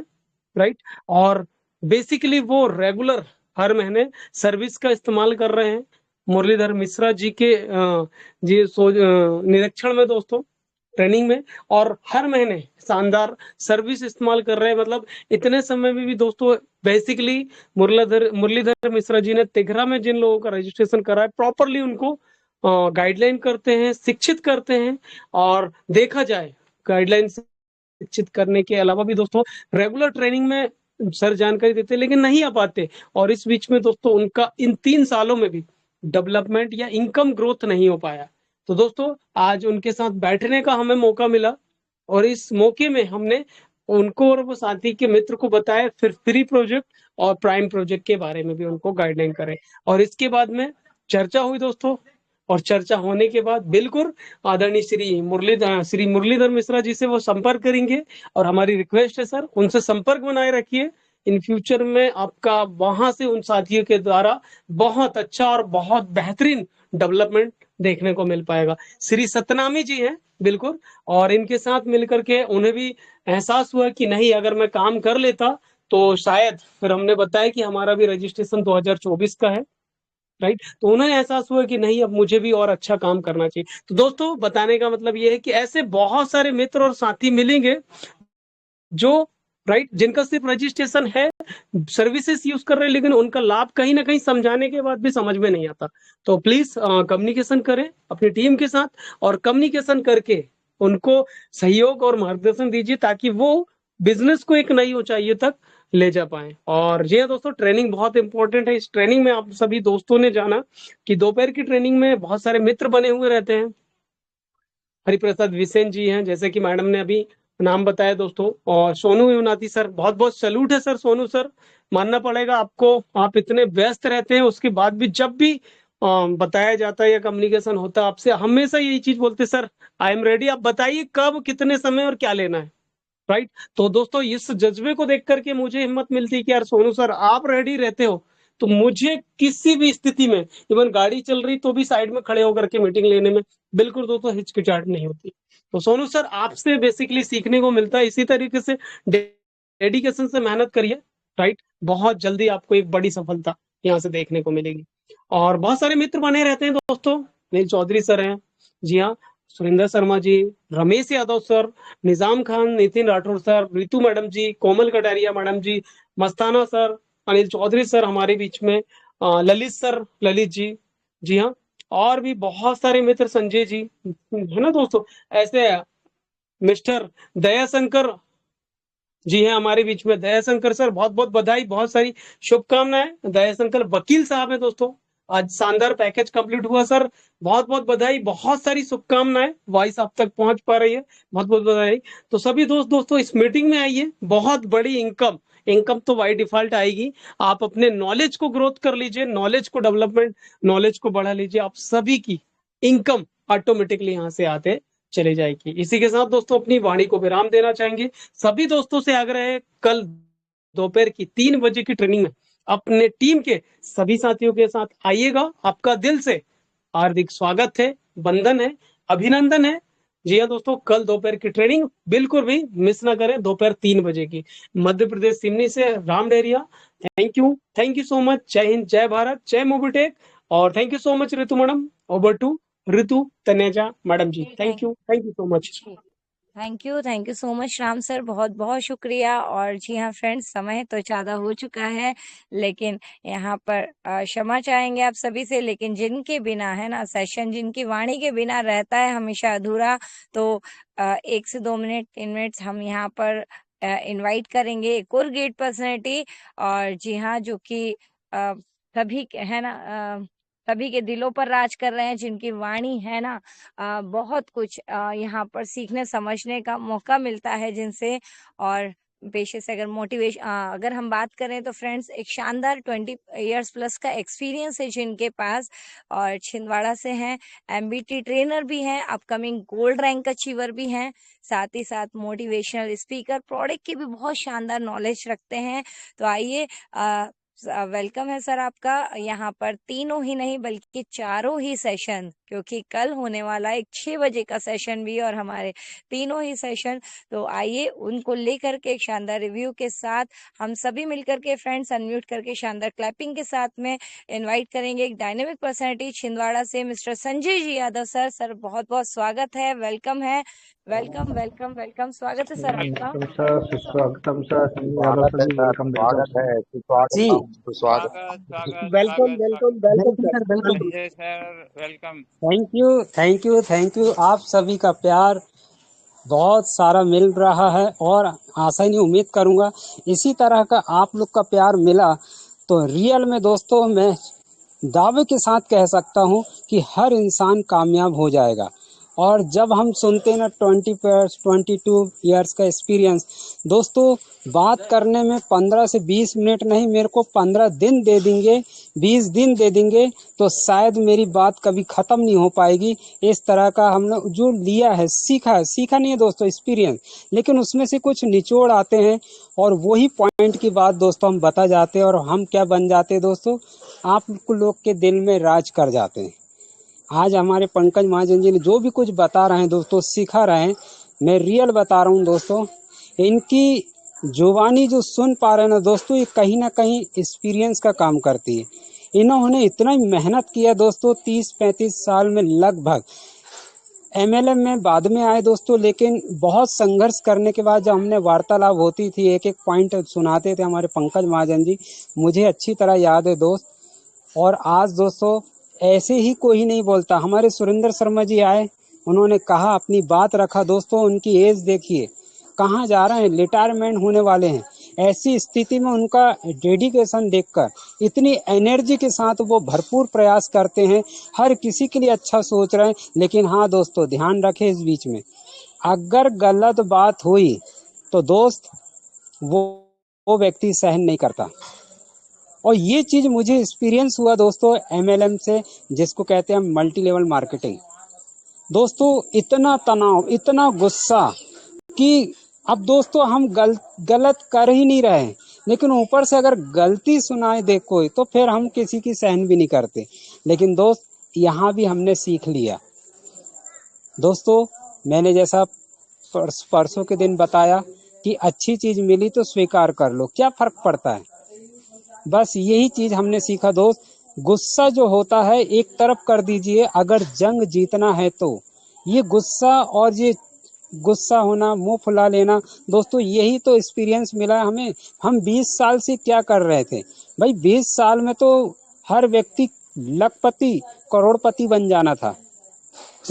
Speaker 6: राइट, और बेसिकली वो रेगुलर हर महीने सर्विस का इस्तेमाल कर रहे हैं मुरलीधर मिश्रा जी के निरीक्षण में दोस्तों, ट्रेनिंग में, और हर महीने शानदार सर्विस इस्तेमाल कर रहे हैं। मतलब इतने समय में भी दोस्तों बेसिकली मुरलीधर मिश्रा जी ने तिघरा में जिन लोगों का रजिस्ट्रेशन करा है, प्रॉपरली उनको गाइडलाइन करते हैं, शिक्षित करते हैं। और देखा जाए गाइडलाइन शिक्षित करने के अलावा भी दोस्तों रेगुलर ट्रेनिंग में सर जानकारी देते लेकिन नहीं आ पाते, और इस बीच में दोस्तों उनका इन 3 सालों में भी डेवलपमेंट या इनकम ग्रोथ नहीं हो पाया। तो दोस्तों आज उनके साथ बैठने का हमें मौका मिला, और इस मौके में हमने उनको और वो साथी के मित्र को बताया, फिर फ्री प्रोजेक्ट और प्राइम प्रोजेक्ट के बारे में भी उनको गाइडलाइन करें। और इसके बाद में चर्चा हुई दोस्तों, और चर्चा होने के बाद बिल्कुल आदरणीय श्री मुरलीधर मिश्रा जी से वो संपर्क करेंगे, और हमारी रिक्वेस्ट है सर उनसे संपर्क बनाए रखिए। इन फ्यूचर में आपका वहां से उन साथियों के द्वारा बहुत अच्छा और बहुत बेहतरीन डेवलपमेंट देखने को मिल पाएगा। श्री सतनामी जी हैं बिल्कुल, और इनके साथ मिलकर के उन्हें भी एहसास हुआ कि नहीं अगर मैं काम कर लेता तो शायद, फिर हमने बताया कि हमारा भी रजिस्ट्रेशन 2024 का है, राइट। तो उन्हें एहसास हुआ कि नहीं अब मुझे भी और अच्छा काम करना चाहिए। तो दोस्तों बताने का मतलब ये है कि ऐसे बहुत सारे मित्र और साथी मिलेंगे जो राइट जिनका सिर्फ रजिस्ट्रेशन है, सर्विसेज यूज कर रहे हैं, लेकिन उनका लाभ कहीं ना कहीं समझाने के बाद भी समझ में नहीं आता। तो प्लीज कम्युनिकेशन करें अपनी टीम के साथ, और कम्युनिकेशन करके उनको सहयोग और मार्गदर्शन दीजिए ताकि वो बिजनेस को एक नई ऊंचाइयों तक ले जा पाए। और जी हाँ दोस्तों, ट्रेनिंग बहुत इंपॉर्टेंट है। इस ट्रेनिंग में आप सभी दोस्तों ने जाना कि दोपहर की ट्रेनिंग में बहुत सारे मित्र बने हुए रहते हैं। हरिप्रसाद विसेन जी हैं, जैसे कि मैडम ने अभी नाम बताया दोस्तों, और सोनू युवनाथी सर, बहुत बहुत सैल्यूट है सर। सोनू सर, मानना पड़ेगा आपको, आप इतने व्यस्त रहते हैं उसके बाद भी जब भी बताया जाता है या कम्युनिकेशन होता है आपसे, हमेशा यही चीज बोलते सर आई एम रेडी, आप बताइए कब कितने समय और क्या लेना है, राइट। तो दोस्तों इस जज्बे को देख करके मुझे हिम्मत मिलती है कि यार सोनू सर आप रेडी रहते हो, तो मुझे किसी भी स्थिति में, इवन गाड़ी चल रही तो भी साइड में खड़े होकर के मीटिंग लेने में बिल्कुल दोस्तों हिचकिचाहट नहीं होती। तो सोनू सर आपसे बेसिकली सीखने को मिलता है। इसी तरीके से डेडिकेशन से मेहनत करिए, राइट। बहुत जल्दी आपको एक बड़ी सफलता यहाँ से देखने को मिलेगी। और बहुत सारे मित्र बने रहते हैं दोस्तों, नील चौधरी सर हैं, जी हाँ, सुरेंद्र शर्मा जी, रमेश यादव सर, निजाम खान, नितिन राठौर सर, रितु मैडम जी, कोमल कटारिया मैडम जी, मस्ताना सर, अनिल चौधरी सर हमारे बीच में, ललित सर, ललित जी, जी हाँ, और भी बहुत सारे मित्र, संजय जी, है ना दोस्तों। ऐसे मिस्टर दयाशंकर जी हैं हमारे बीच में। दयाशंकर सर बहुत बहुत बधाई, बहुत सारी शुभकामनाएं। दयाशंकर वकील साहब हैं दोस्तों, आज शानदार पैकेज कंप्लीट हुआ सर, बहुत बहुत बधाई, बहुत सारी शुभकामनाएं। वॉइस आप तक पहुंच पा रही है, बहुत बहुत बधाई। तो सभी दोस्तों इस मीटिंग में आइए, बहुत बड़ी इनकम तो बाई डिफॉल्ट आएगी। आप अपने नॉलेज को ग्रोथ कर लीजिए, नॉलेज को डेवलपमेंट, नॉलेज को बढ़ा लीजिए, आप सभी की इनकम ऑटोमेटिकली यहाँ से आते चले जाएगी। इसी के साथ दोस्तों अपनी वाणी को विराम देना चाहेंगे। सभी दोस्तों से आग्रह है, कल दोपहर की 3 बजे की ट्रेनिंग में अपने टीम के सभी साथियों के साथ आइएगा। आपका दिल से हार्दिक स्वागत है, वंदन है, अभिनंदन है। जी हाँ दोस्तों, कल दोपहर की ट्रेनिंग बिल्कुल भी मिस ना करें, दोपहर 3 बजे की। मध्य प्रदेश सिमनी से Ram Deriya, thank you so much. जय हिंद, जय भारत, जय मोबिटेक। और thank you so much Ritu madam. Over to Ritu Taneja madam ji. Thank you so much.
Speaker 4: Thank you so much Ram sir, बहुत बहुत शुक्रिया। और जी हाँ फ्रेंड्स, समय तो ज़्यादा हो चुका है, लेकिन यहाँ पर क्षमा चाहेंगे आप सभी से, लेकिन जिनके बिना है ना सेशन, जिनकी वाणी के बिना रहता है हमेशा अधूरा, तो 1 से 2 मिनट 3 मिनट हम यहाँ पर इनवाइट करेंगे एक और ग्रेट पर्सनैलिटी। और जी हाँ, जो कि सभी है ना सभी के दिलों पर राज कर रहे हैं, जिनकी वाणी है ना बहुत कुछ यहाँ पर सीखने समझने का मौका मिलता है जिनसे। और पेशे से अगर मोटिवेशन अगर हम बात करें तो फ्रेंड्स, एक शानदार 20 इयर्स प्लस का एक्सपीरियंस है जिनके पास, और छिंदवाड़ा से हैं, एमबीटी ट्रेनर भी हैं, अपकमिंग गोल्ड रैंक अचीवर भी हैं, साथ ही साथ मोटिवेशनल स्पीकर, प्रोडक्ट की भी बहुत शानदार नॉलेज रखते हैं। तो आइए, वेलकम है सर आपका यहाँ पर। तीनों ही नहीं बल्कि चारों ही सेशन, क्योंकि कल होने वाला एक 6 बजे का सेशन भी, और हमारे तीनों ही सेशन। तो आइए उनको लेकर के एक शानदार रिव्यू के साथ हम सभी मिलकर के फ्रेंड्स अनम्यूट करके शानदार क्लैपिंग के साथ में इनवाइट करेंगे एक डायनेमिक पर्सनैलिटी छिंदवाड़ा से, mister Sanjay ji Yadav sir. Sir बहुत बहुत स्वागत है, वेलकम है, वेलकम, स्वागत है सर आपका।
Speaker 7: स्वागतम सर, सुस्वागतम सर,
Speaker 5: स्वागत है सर, स्वागत है, सुस्वागतम। सुस्वागत।
Speaker 2: स्वागत
Speaker 6: वेलकम
Speaker 2: स्वागत
Speaker 6: वेलकम
Speaker 2: स्वागत
Speaker 6: welcome sir, welcome.
Speaker 2: Sanjay sir, welcome.
Speaker 6: Thank you thank you thank you. आप सभी का प्यार बहुत सारा मिल रहा है और आशा नहीं, उम्मीद करूंगा इसी तरह का आप लोग का प्यार मिला तो रियल में दोस्तों मैं दावे के साथ कह सकता हूं कि हर इंसान कामयाब हो जाएगा। और जब हम सुनते हैं ना 22 ईयर्स का एक्सपीरियंस, दोस्तों बात करने में 15 से 20 मिनट नहीं, मेरे को 15 दिन दे देंगे, 20 दिन दे देंगे तो शायद मेरी बात कभी खत्म नहीं हो पाएगी। इस तरह का हमने जो लिया है, सीखा नहीं है दोस्तों, एक्सपीरियंस, लेकिन उसमें से कुछ निचोड़ आते हैं और वही पॉइंट की बात दोस्तों हम बता जाते हैं और हम क्या बन जाते हैं दोस्तों, आप लोग के दिल में राज कर जाते हैं। आज हमारे पंकज महाजन जी ने जो भी कुछ बता रहे हैं दोस्तों, सिखा रहे हैं, मैं रियल बता रहा हूँ दोस्तों, इनकी जुबानी जो सुन पा रहे हैं ना दोस्तों, ये कहीं ना कहीं एक्सपीरियंस का काम करती है। इन्होंने इतना ही मेहनत किया दोस्तों, 30-35 साल में लगभग। एमएलएम में बाद में आए दोस्तों, लेकिन बहुत संघर्ष करने के बाद जब हमने वार्तालाप होती थी, एक एक पॉइंट सुनाते थे हमारे पंकज महाजन जी, मुझे अच्छी तरह याद है दोस्त। और आज दोस्तों ऐसे ही कोई नहीं बोलता। हमारे सुरेंद्र शर्मा जी आए, उन्होंने कहा, अपनी बात रखा दोस्तों। उनकी एज देखिए, कहाँ जा रहे हैं, रिटायरमेंट होने वाले हैं। ऐसी स्थिति में उनका डेडिकेशन देखकर, इतनी एनर्जी के साथ वो भरपूर प्रयास करते हैं, हर किसी के लिए अच्छा सोच रहे हैं। लेकिन हाँ दोस्तों, ध्यान रखें इस बीच में अगर गलत बात हुई तो दोस्त वो व्यक्ति सहन नहीं करता। और ये चीज मुझे एक्सपीरियंस हुआ दोस्तों एमएलएम से, जिसको कहते हैं मल्टी लेवल मार्केटिंग। दोस्तों इतना तनाव, इतना गुस्सा कि अब दोस्तों हम गलत कर ही नहीं रहे, लेकिन ऊपर से अगर गलती सुनाए दे कोई तो फिर हम किसी की सहन भी नहीं करते। लेकिन दोस्त यहाँ भी हमने सीख लिया दोस्तों। मैंने जैसा परसों के दिन बताया कि अच्छी चीज मिली तो स्वीकार कर लो, क्या फर्क पड़ता है। बस यही चीज हमने सीखा दोस्त। गुस्सा जो होता है एक तरफ कर दीजिए, अगर जंग जीतना है तो। ये गुस्सा और ये गुस्सा होना, मुंह फुला लेना दोस्तों, यही तो एक्सपीरियंस मिला हमें। हम 20 साल से क्या कर रहे थे भाई, 20 साल में तो हर व्यक्ति लखपति करोड़पति बन जाना था।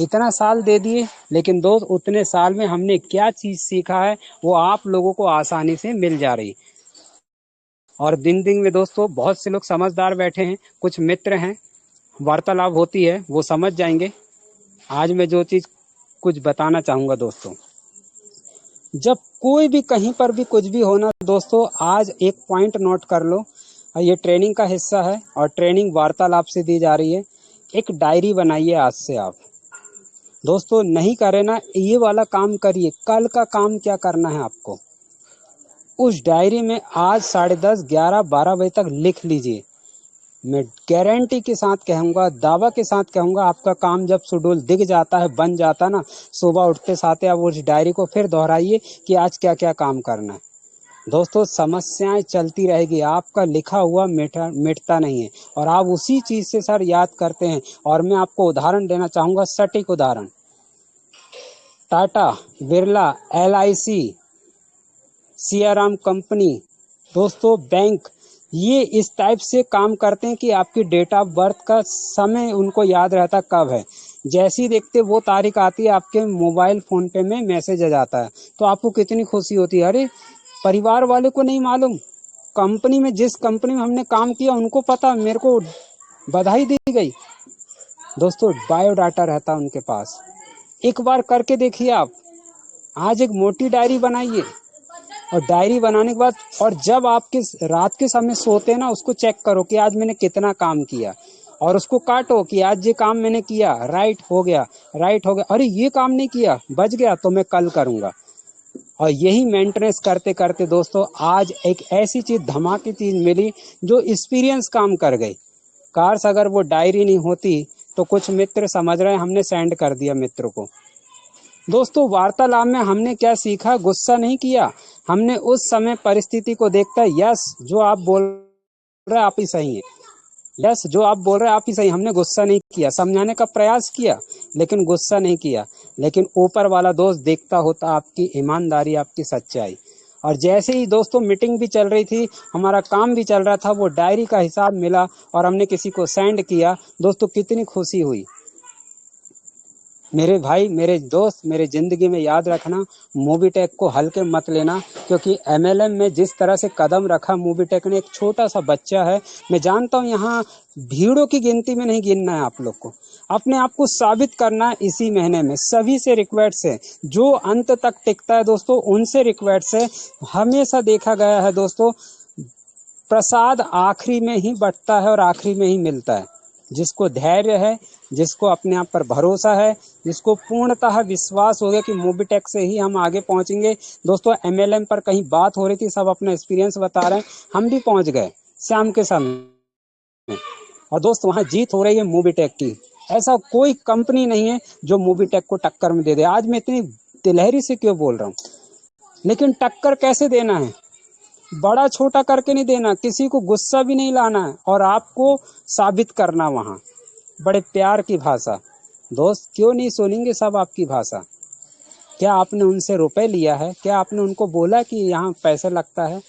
Speaker 6: इतना साल दे दिए, लेकिन दोस्त उतने साल में हमने क्या चीज सीखा है वो आप लोगों को आसानी से मिल जा रही। और दिन दिन में दोस्तों बहुत से लोग समझदार बैठे हैं, कुछ मित्र हैं, वार्तालाप होती है वो समझ जाएंगे। आज मैं जो चीज कुछ बताना चाहूंगा दोस्तों, जब कोई भी कहीं पर भी कुछ भी होना दोस्तों, आज एक पॉइंट नोट कर लो, ये ट्रेनिंग का हिस्सा है और ट्रेनिंग वार्तालाप से दी जा रही है। एक डायरी बनाइए आज से आप दोस्तों, नहीं करे ना ये वाला काम करिए, कल का काम क्या करना है आपको उस डायरी में आज 10:30, 11, 12 बजे तक लिख लीजिए। मैं गारंटी के साथ कहूंगा, दावा के साथ कहूंगा, आपका काम जब शेड्यूल दिख जाता है, बन जाता ना, सुबह उठते साथ आप उस डायरी को फिर दोहराइए कि आज क्या क्या काम करना है। दोस्तों समस्याएं चलती रहेगी, आपका लिखा हुआ मिटता नहीं है और आप उसी चीज से सर याद करते हैं। और मैं आपको उदाहरण देना चाहूंगा, सटीक उदाहरण, टाटा, बिरला, LIC, सियाराम कंपनी दोस्तों, बैंक, ये इस टाइप से काम करते हैं कि आपकी डेट ऑफ बर्थ का समय उनको याद रहता कब है। जैसे ही देखते वो तारीख आती है, आपके मोबाइल फोन पे में मैसेज आ जाता है, तो आपको कितनी खुशी होती है। अरे परिवार वाले को नहीं मालूम, कंपनी में जिस कंपनी में हमने काम किया उनको पता, मेरे को बधाई दी गई। दोस्तों बायोडाटा रहता उनके पास, एक बार करके देखिए आप। आज एक मोटी डायरी बनाइए और डायरी बनाने के बाद, और जब आपके रात के समय सोते हैं ना, उसको चेक करो कि आज मैंने कितना काम किया और उसको काटो कि आज ये काम मैंने किया, राइट हो गया, अरे ये काम नहीं किया, बच गया, तो मैं कल करूंगा। और यही मेंटेनेंस करते करते दोस्तों आज एक ऐसी चीज, धमाके चीज मिली जो एक्सपीरियंस काम कर गई। कार्स अगर वो डायरी नहीं होती तो कुछ मित्र समझ रहे हैं हमने सेंड कर दिया मित्र को। दोस्तों वार्तालाप में हमने क्या सीखा, गुस्सा नहीं किया, हमने उस समय परिस्थिति को देखता, यस जो आप बोल रहे आप ही सही है, यस जो आप बोल रहे आप ही सही, हमने गुस्सा नहीं किया, समझाने का प्रयास किया लेकिन गुस्सा नहीं किया। लेकिन ऊपर वाला दोस्त देखता होता आपकी ईमानदारी, आपकी सच्चाई।
Speaker 3: और जैसे ही दोस्तों मीटिंग भी चल रही थी, हमारा काम भी चल रहा था, वो डायरी का हिसाब मिला और हमने किसी को सेंड किया, दोस्तों कितनी खुशी हुई। मेरे भाई, मेरे दोस्त, मेरे जिंदगी में याद रखना, मोबीटेक को हल्के मत लेना, क्योंकि एमएलएम में जिस तरह से कदम रखा मोबीटेक ने, एक छोटा सा बच्चा है। मैं जानता हूँ यहाँ भीड़ों की गिनती में नहीं गिनना है आप लोग को, अपने आप को साबित करना है इसी महीने में। सभी से रिक्वेस्ट है, जो अंत तक टिकता है दोस्तों, उनसे रिक्वेस्ट है। हमेशा देखा गया है दोस्तों, प्रसाद आखिरी में ही बंटता है और आखिरी में ही मिलता है। जिसको धैर्य है, जिसको अपने आप पर भरोसा है, जिसको पूर्णतः विश्वास हो गया कि मोबीटेक से ही हम आगे पहुंचेंगे। दोस्तों एमएलएम पर कहीं बात हो रही थी, सब अपना एक्सपीरियंस बता रहे हैं, हम भी पहुंच गए शाम के समय। और दोस्त वहां जीत हो रही है मोबीटेक की। ऐसा कोई कंपनी नहीं है जो मोबीटेक को टक्कर में दे दे। आज मैं इतनी तिलहरी से क्यों बोल रहा हूँ, लेकिन टक्कर कैसे देना है, बड़ा छोटा करके नहीं देना, किसी को गुस्सा भी नहीं लाना है, और आपको साबित करना वहां बड़े प्यार की भाषा। दोस्त क्यों नहीं सुनेंगे सब आपकी भाषा? क्या आपने उनसे रुपए लिया है? क्या आपने उनको बोला कि यहाँ पैसे लगता है?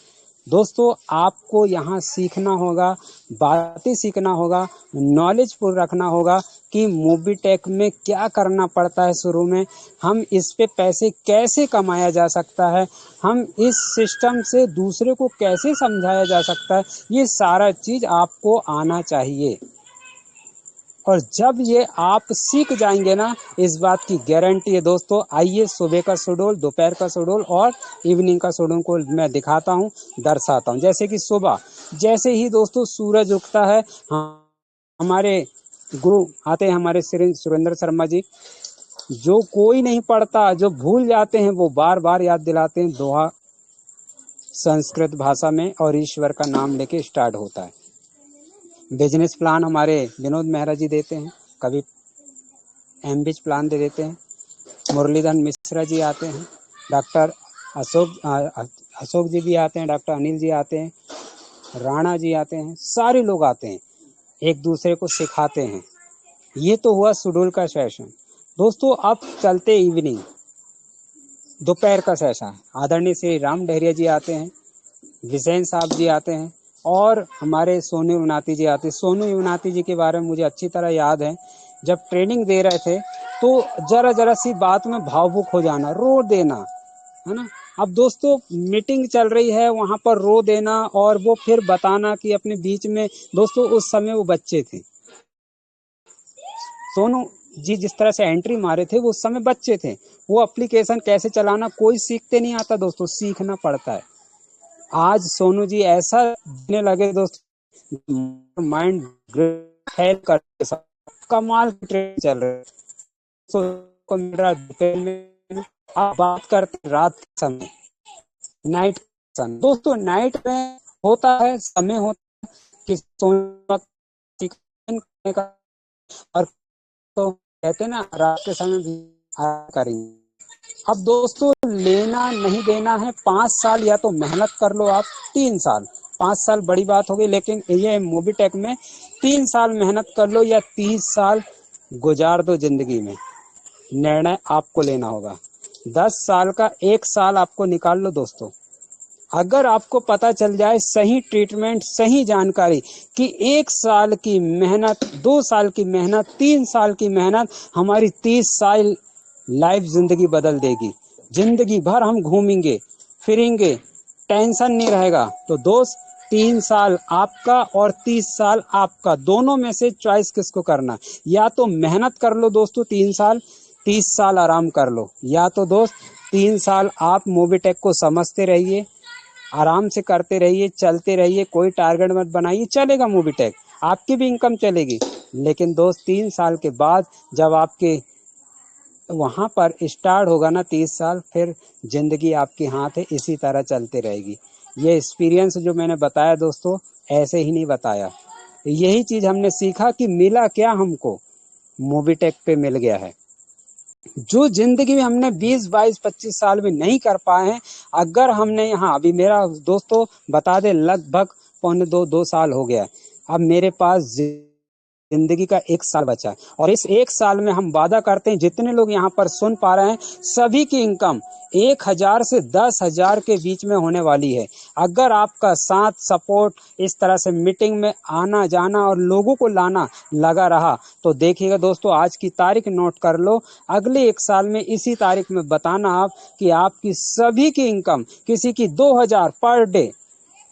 Speaker 3: दोस्तों आपको यहाँ सीखना होगा, बातें सीखना होगा, नॉलेजफुल रखना होगा कि मोबीटेक में क्या करना पड़ता है शुरू में, हम इस पे पैसे कैसे कमाया जा सकता है, हम इस सिस्टम से दूसरे को कैसे समझाया जा सकता है, ये सारा चीज आपको आना चाहिए। और जब ये आप सीख जाएंगे ना, इस बात की गारंटी है दोस्तों। आइए सुबह का शेड्यूल, दोपहर का शेड्यूल और इवनिंग का शेड्यूल को मैं दिखाता हूँ, दर्शाता हूँ। जैसे कि सुबह जैसे ही दोस्तों सूरज उगता है, हमारे गुरु आते हैं, हमारे सुरेंद्र शर्मा जी, जो कोई नहीं पढ़ता, जो भूल जाते हैं, वो बार बार याद दिलाते हैं। दोहा संस्कृत भाषा में और ईश्वर का नाम लेके स्टार्ट होता है। बिजनेस प्लान हमारे विनोद मेहरा जी देते हैं, कभी एमबिज प्लान दे देते हैं। मुरलीधर मिश्रा जी आते हैं, डॉक्टर अशोक जी भी आते हैं, डॉक्टर अनिल जी आते हैं, राणा जी आते हैं, सारे लोग आते हैं, एक दूसरे को सिखाते हैं। ये तो हुआ शेड्यूल का सेशन। दोस्तों अब चलते इवनिंग, दोपहर का सेशन। आदरणीय श्री राम डहरिया जी आते हैं, विजयन साहब जी आते हैं, और हमारे सोनू युवनाती जी आते हैं। सोनू युवनाती जी के बारे में मुझे अच्छी तरह याद है, जब ट्रेनिंग दे रहे थे तो जरा जरा सी बात में भावुक हो जाना, रो देना, है ना। अब दोस्तों मीटिंग चल रही है, वहां पर रो देना और वो फिर बताना कि अपने बीच में, दोस्तों उस समय वो बच्चे थे, सोनू जी जिस तरह से एंट्री मारे थे वो उस समय बच्चे थे। वो एप्लीकेशन कैसे चलाना कोई सीखते नहीं आता दोस्तों, सीखना पड़ता है। आज सोनू जी ऐसा देने लगे दोस्तों, माइंड हेल्प करके सब कमाल की ट्रेन चल रही है। तो मेरा डिटेल में आप बात करते रात के समय, नाइट समय। दोस्तों नाइट में होता है, समय होता है कि सोने का, और तो कहते हैं ना रात के समय भी करेंगे। अब दोस्तों लेना नहीं देना है, 5 साल या तो मेहनत कर लो आप, 3 साल, 5 साल बड़ी बात हो गई, लेकिन ये मोबीटेक में 3 साल मेहनत कर लो या 30 साल गुजार दो जिंदगी में। निर्णय आपको लेना होगा। 10 साल का 1 साल आपको निकाल लो दोस्तों। अगर आपको पता चल जाए सही ट्रीटमेंट, सही जानकारी कि 1 साल की मेहनत, 2 साल की मेहनत, 3 साल की मेहनत हमारी 30 साल लाइफ जिंदगी बदल देगी। जिंदगी भर हम घूमेंगे फिरेंगे, टेंशन नहीं रहेगा। तो दोस्त 3 साल आपका और 30 साल आपका, दोनों में से चॉइस किसको करना? या तो मेहनत कर लो दोस्तों 3 साल, 30 साल आराम कर लो, या तो दोस्त 3 साल आप मोबीटेक को समझते रहिए, आराम से करते रहिए, चलते रहिए, कोई टारगेट मत बनाइए, चलेगा मोबीटेक, आपकी भी इनकम चलेगी। लेकिन दोस्त 3 साल के बाद जब आपके वहां पर स्टार्ट होगा ना 30 साल, फिर जिंदगी आपके हाथ है, इसी तरह चलते रहेगी। ये एक्सपीरियंस जो मैंने बताया दोस्तों, ऐसे ही नहीं बताया, यही चीज हमने सीखा कि मिला क्या हमको, मोबीटेक पे मिल गया है। जो जिंदगी में हमने 20, 22, 25 साल में नहीं कर पाए हैं, अगर हमने यहाँ, अभी मेरा दोस्तों बता दे लगभग 1.25-2 साल हो गया, अब मेरे पास जिंदगी का 1 साल बचा है और इस 1 साल में हम वादा करते हैं जितने लोग यहाँ पर सुन पा रहे हैं सभी की इनकम 1,000 से 10,000 के बीच में होने वाली है। अगर आपका साथ सपोर्ट इस तरह से मीटिंग में आना जाना और लोगों को लाना लगा रहा तो देखिएगा दोस्तों, आज की तारीख नोट कर लो, अगले 1 साल में इसी तारीख में बताना आप कि आपकी सभी की इनकम, किसी की 2,000 पर डे,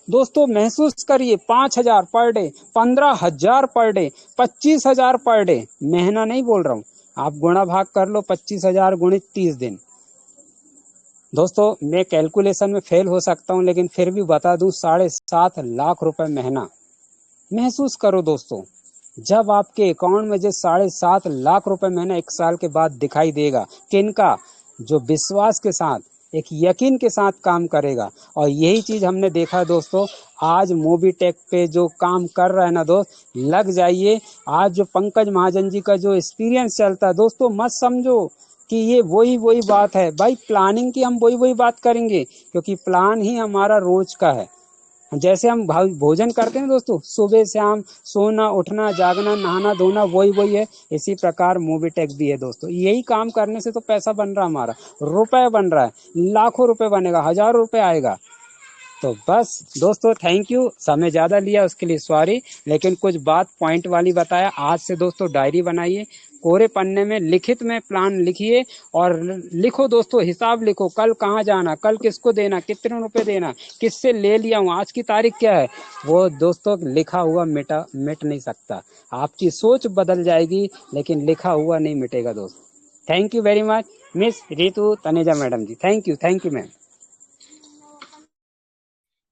Speaker 3: दोस्तों महसूस करिए, 5,000 per day, 15,000 per day, 25,000 per day, महीना नहीं बोल रहा हूँ, आप गुणा भाग कर लो, 25,000 गुणित 30 दिन। दोस्तों मैं कैलकुलेशन में फेल हो सकता हूँ लेकिन फिर भी बता दूं, 7.5 लाख रुपए महीना। महसूस करो दोस्तों, जब आपके अकाउंट में जो 7.5 लाख रुपए महीना 1 साल के बाद दिखाई देगा, किनका, जो विश्वास के साथ, एक यकीन के साथ काम करेगा। और यही चीज हमने देखा दोस्तों, आज मोबीटेक पे जो काम कर रहा है ना दोस्त, लग जाइए। आज जो पंकज महाजन जी का जो एक्सपीरियंस चलता है दोस्तों, मत समझो कि ये वही बात है भाई, प्लानिंग की हम वही बात करेंगे क्योंकि प्लान ही हमारा रोज का है। जैसे हम भोजन करते हैं दोस्तों, सुबह शाम सोना उठना जागना नहाना धोना वही है, इसी प्रकार मोबीटेक भी है दोस्तों। यही काम करने से तो पैसा बन रहा है, हमारा रुपए बन रहा है, लाखों रुपए बनेगा, हजारों रुपए आएगा। तो बस दोस्तों थैंक यू, समय ज़्यादा लिया उसके लिए सॉरी, लेकिन कुछ बात पॉइंट वाली बताया। आज से दोस्तों डायरी बनाइए, कोरे पन्ने में लिखित में प्लान लिखिए और लिखो दोस्तों, हिसाब लिखो, कल कहाँ जाना, कल किसको देना, कितने रुपए देना, किससे ले लिया हूँ, आज की तारीख क्या है, वो दोस्तों लिखा हुआ मिट नहीं सकता। आपकी सोच बदल जाएगी लेकिन लिखा हुआ नहीं मिटेगा दोस्त। Thank you very much miss Ritu Taneja madam ji, thank you ma'am.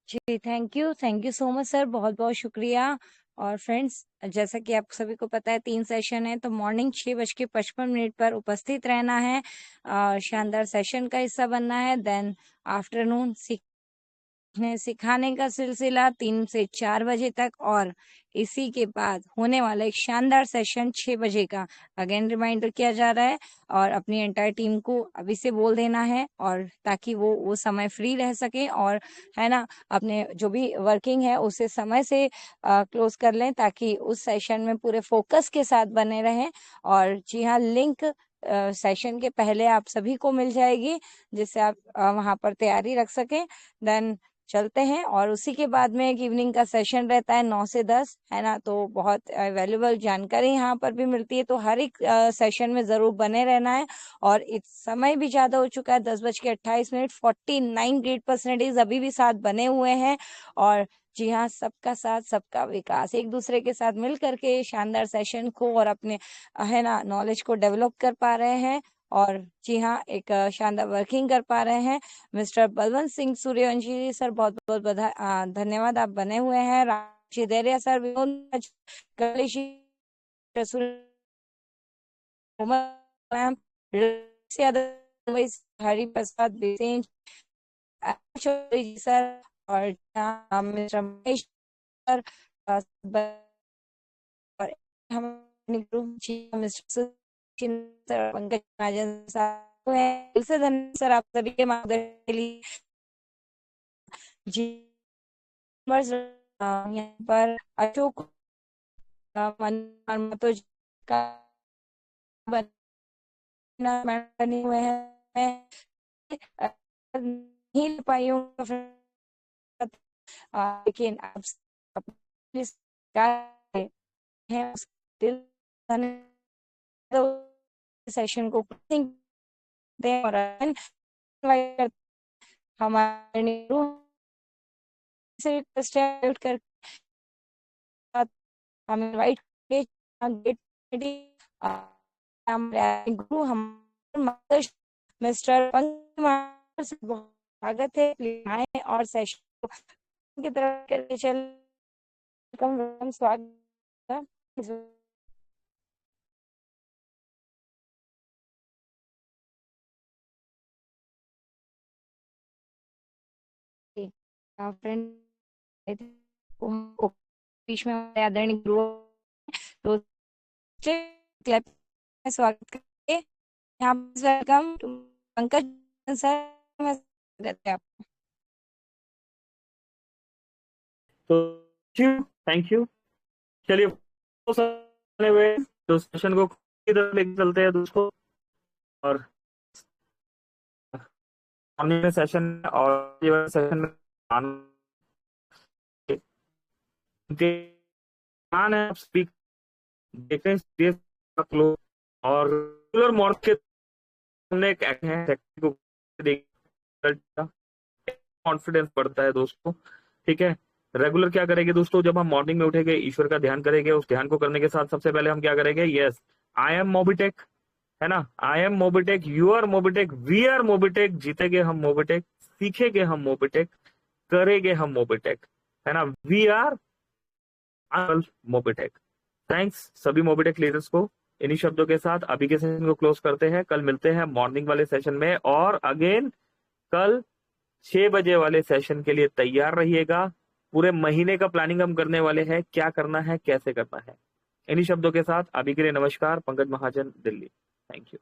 Speaker 4: जी, thank you so much sir, बहुत बहुत शुक्रिया। और फ्रेंड्स, जैसा कि आप सभी को पता है 3 सेशन है, तो मॉर्निंग 6:55 पर उपस्थित रहना है, शानदार सेशन का हिस्सा बनना है। देन आफ्टरनून सिखाने का सिलसिला 3 से 4 बजे तक, और इसी के बाद होने वाला एक शानदार सेशन 6 बजे का अगेन रिमाइंडर किया जा रहा है। और अपनी एंटायर टीम को अभी से बोल देना है, और ताकि वो समय फ्री रह सके, और है ना, अपने जो भी वर्किंग है उसे समय से क्लोज कर लें ताकि उस सेशन में पूरे फोकस के साथ बने रहें। और जी हाँ, लिंक सेशन के पहले आप सभी को मिल जाएगी, जिससे आप वहां पर तैयारी रख सकें। देन चलते हैं, और उसी के बाद में एक इवनिंग का सेशन रहता है 9 से 10, है ना, तो बहुत वैल्यूबल जानकारी यहाँ पर भी मिलती है, तो हर एक सेशन में जरूर बने रहना है। और इस समय भी ज्यादा हो चुका है, 10:28, 49% अभी भी साथ बने हुए हैं। और जी हाँ, सबका साथ सबका विकास, एक दूसरे के साथ मिल करके शानदार सेशन को और अपने है ना नॉलेज को डेवलप कर पा रहे हैं। और जी हाँ, एक शानदार वर्किंग कर पा रहे हैं। मिस्टर बलवंत सिंह सूर्यवंशी सर, बहुत बहुत धन्यवाद, आप बने हुए हैं। राशि देरिया sir, Vinod कलेशी, ma'am, Hari Prasad Bisen, Chaudhary ji sir, और मिस्टर महेश सर, और हम ग्रुप जी मिस्टर सर, पंकज महाजन साहब हैं। दिल से धन्यवाद सर आप सभी के मार्गदर्शन के लिए। जी यहाँ पर अशोक तो का बने हुए हैं, नहीं ले पाई हूँ लेकिन आप अपने हैं सेशन को दें, और हमारे से कर हम इनवाइट गुरु हम मिस्टर स्वागत है, आए और सेशन की तरफ करके चल स्वागत फ्रेंड बीच में आदरणीय गुरु तो क्लब में स्वागत करके यहाँ वेलकम पंकज सर, आप
Speaker 1: तो थैंक यू, चलिए हुए तो सेशन को की तरफ लेके चलते हैं दोस्तों। और मॉर्निंग में सेशन और ये सेशन में है आप स्पीक देखें क्लोज और रेगुलर मॉर्निंग के हमने एक है कॉन्फिडेंस बढ़ता है दोस्तों। ठीक है, रेगुलर क्या करेंगे दोस्तों, जब हम मॉर्निंग में उठेंगे ईश्वर का ध्यान करेंगे, उस ध्यान को करने के साथ सबसे पहले हम क्या करेंगे, यस आई एम मोबिटेक, है ना, I am Mobitech, you are Mobitech, we are Mobitech, जीतेंगे हम मोबिटेक, सीखेंगे हम मोबिटेक, करेंगे हम मोबिटेक, है ना, वी आर मोबिटेक। थैंक्स सभी मोबिटेक लीडर्स को। इन्हीं शब्दों के साथ अभी के सेशन को क्लोज करते हैं। कल मिलते हैं मॉर्निंग वाले सेशन में, और अगेन कल 6 बजे वाले सेशन के लिए तैयार रहिएगा। पूरे महीने का प्लानिंग हम करने वाले हैं, क्या करना है, कैसे करना है। इन्हीं शब्दों के साथ अभी के लिए नमस्कार। पंकज महाजन, दिल्ली। Thank you.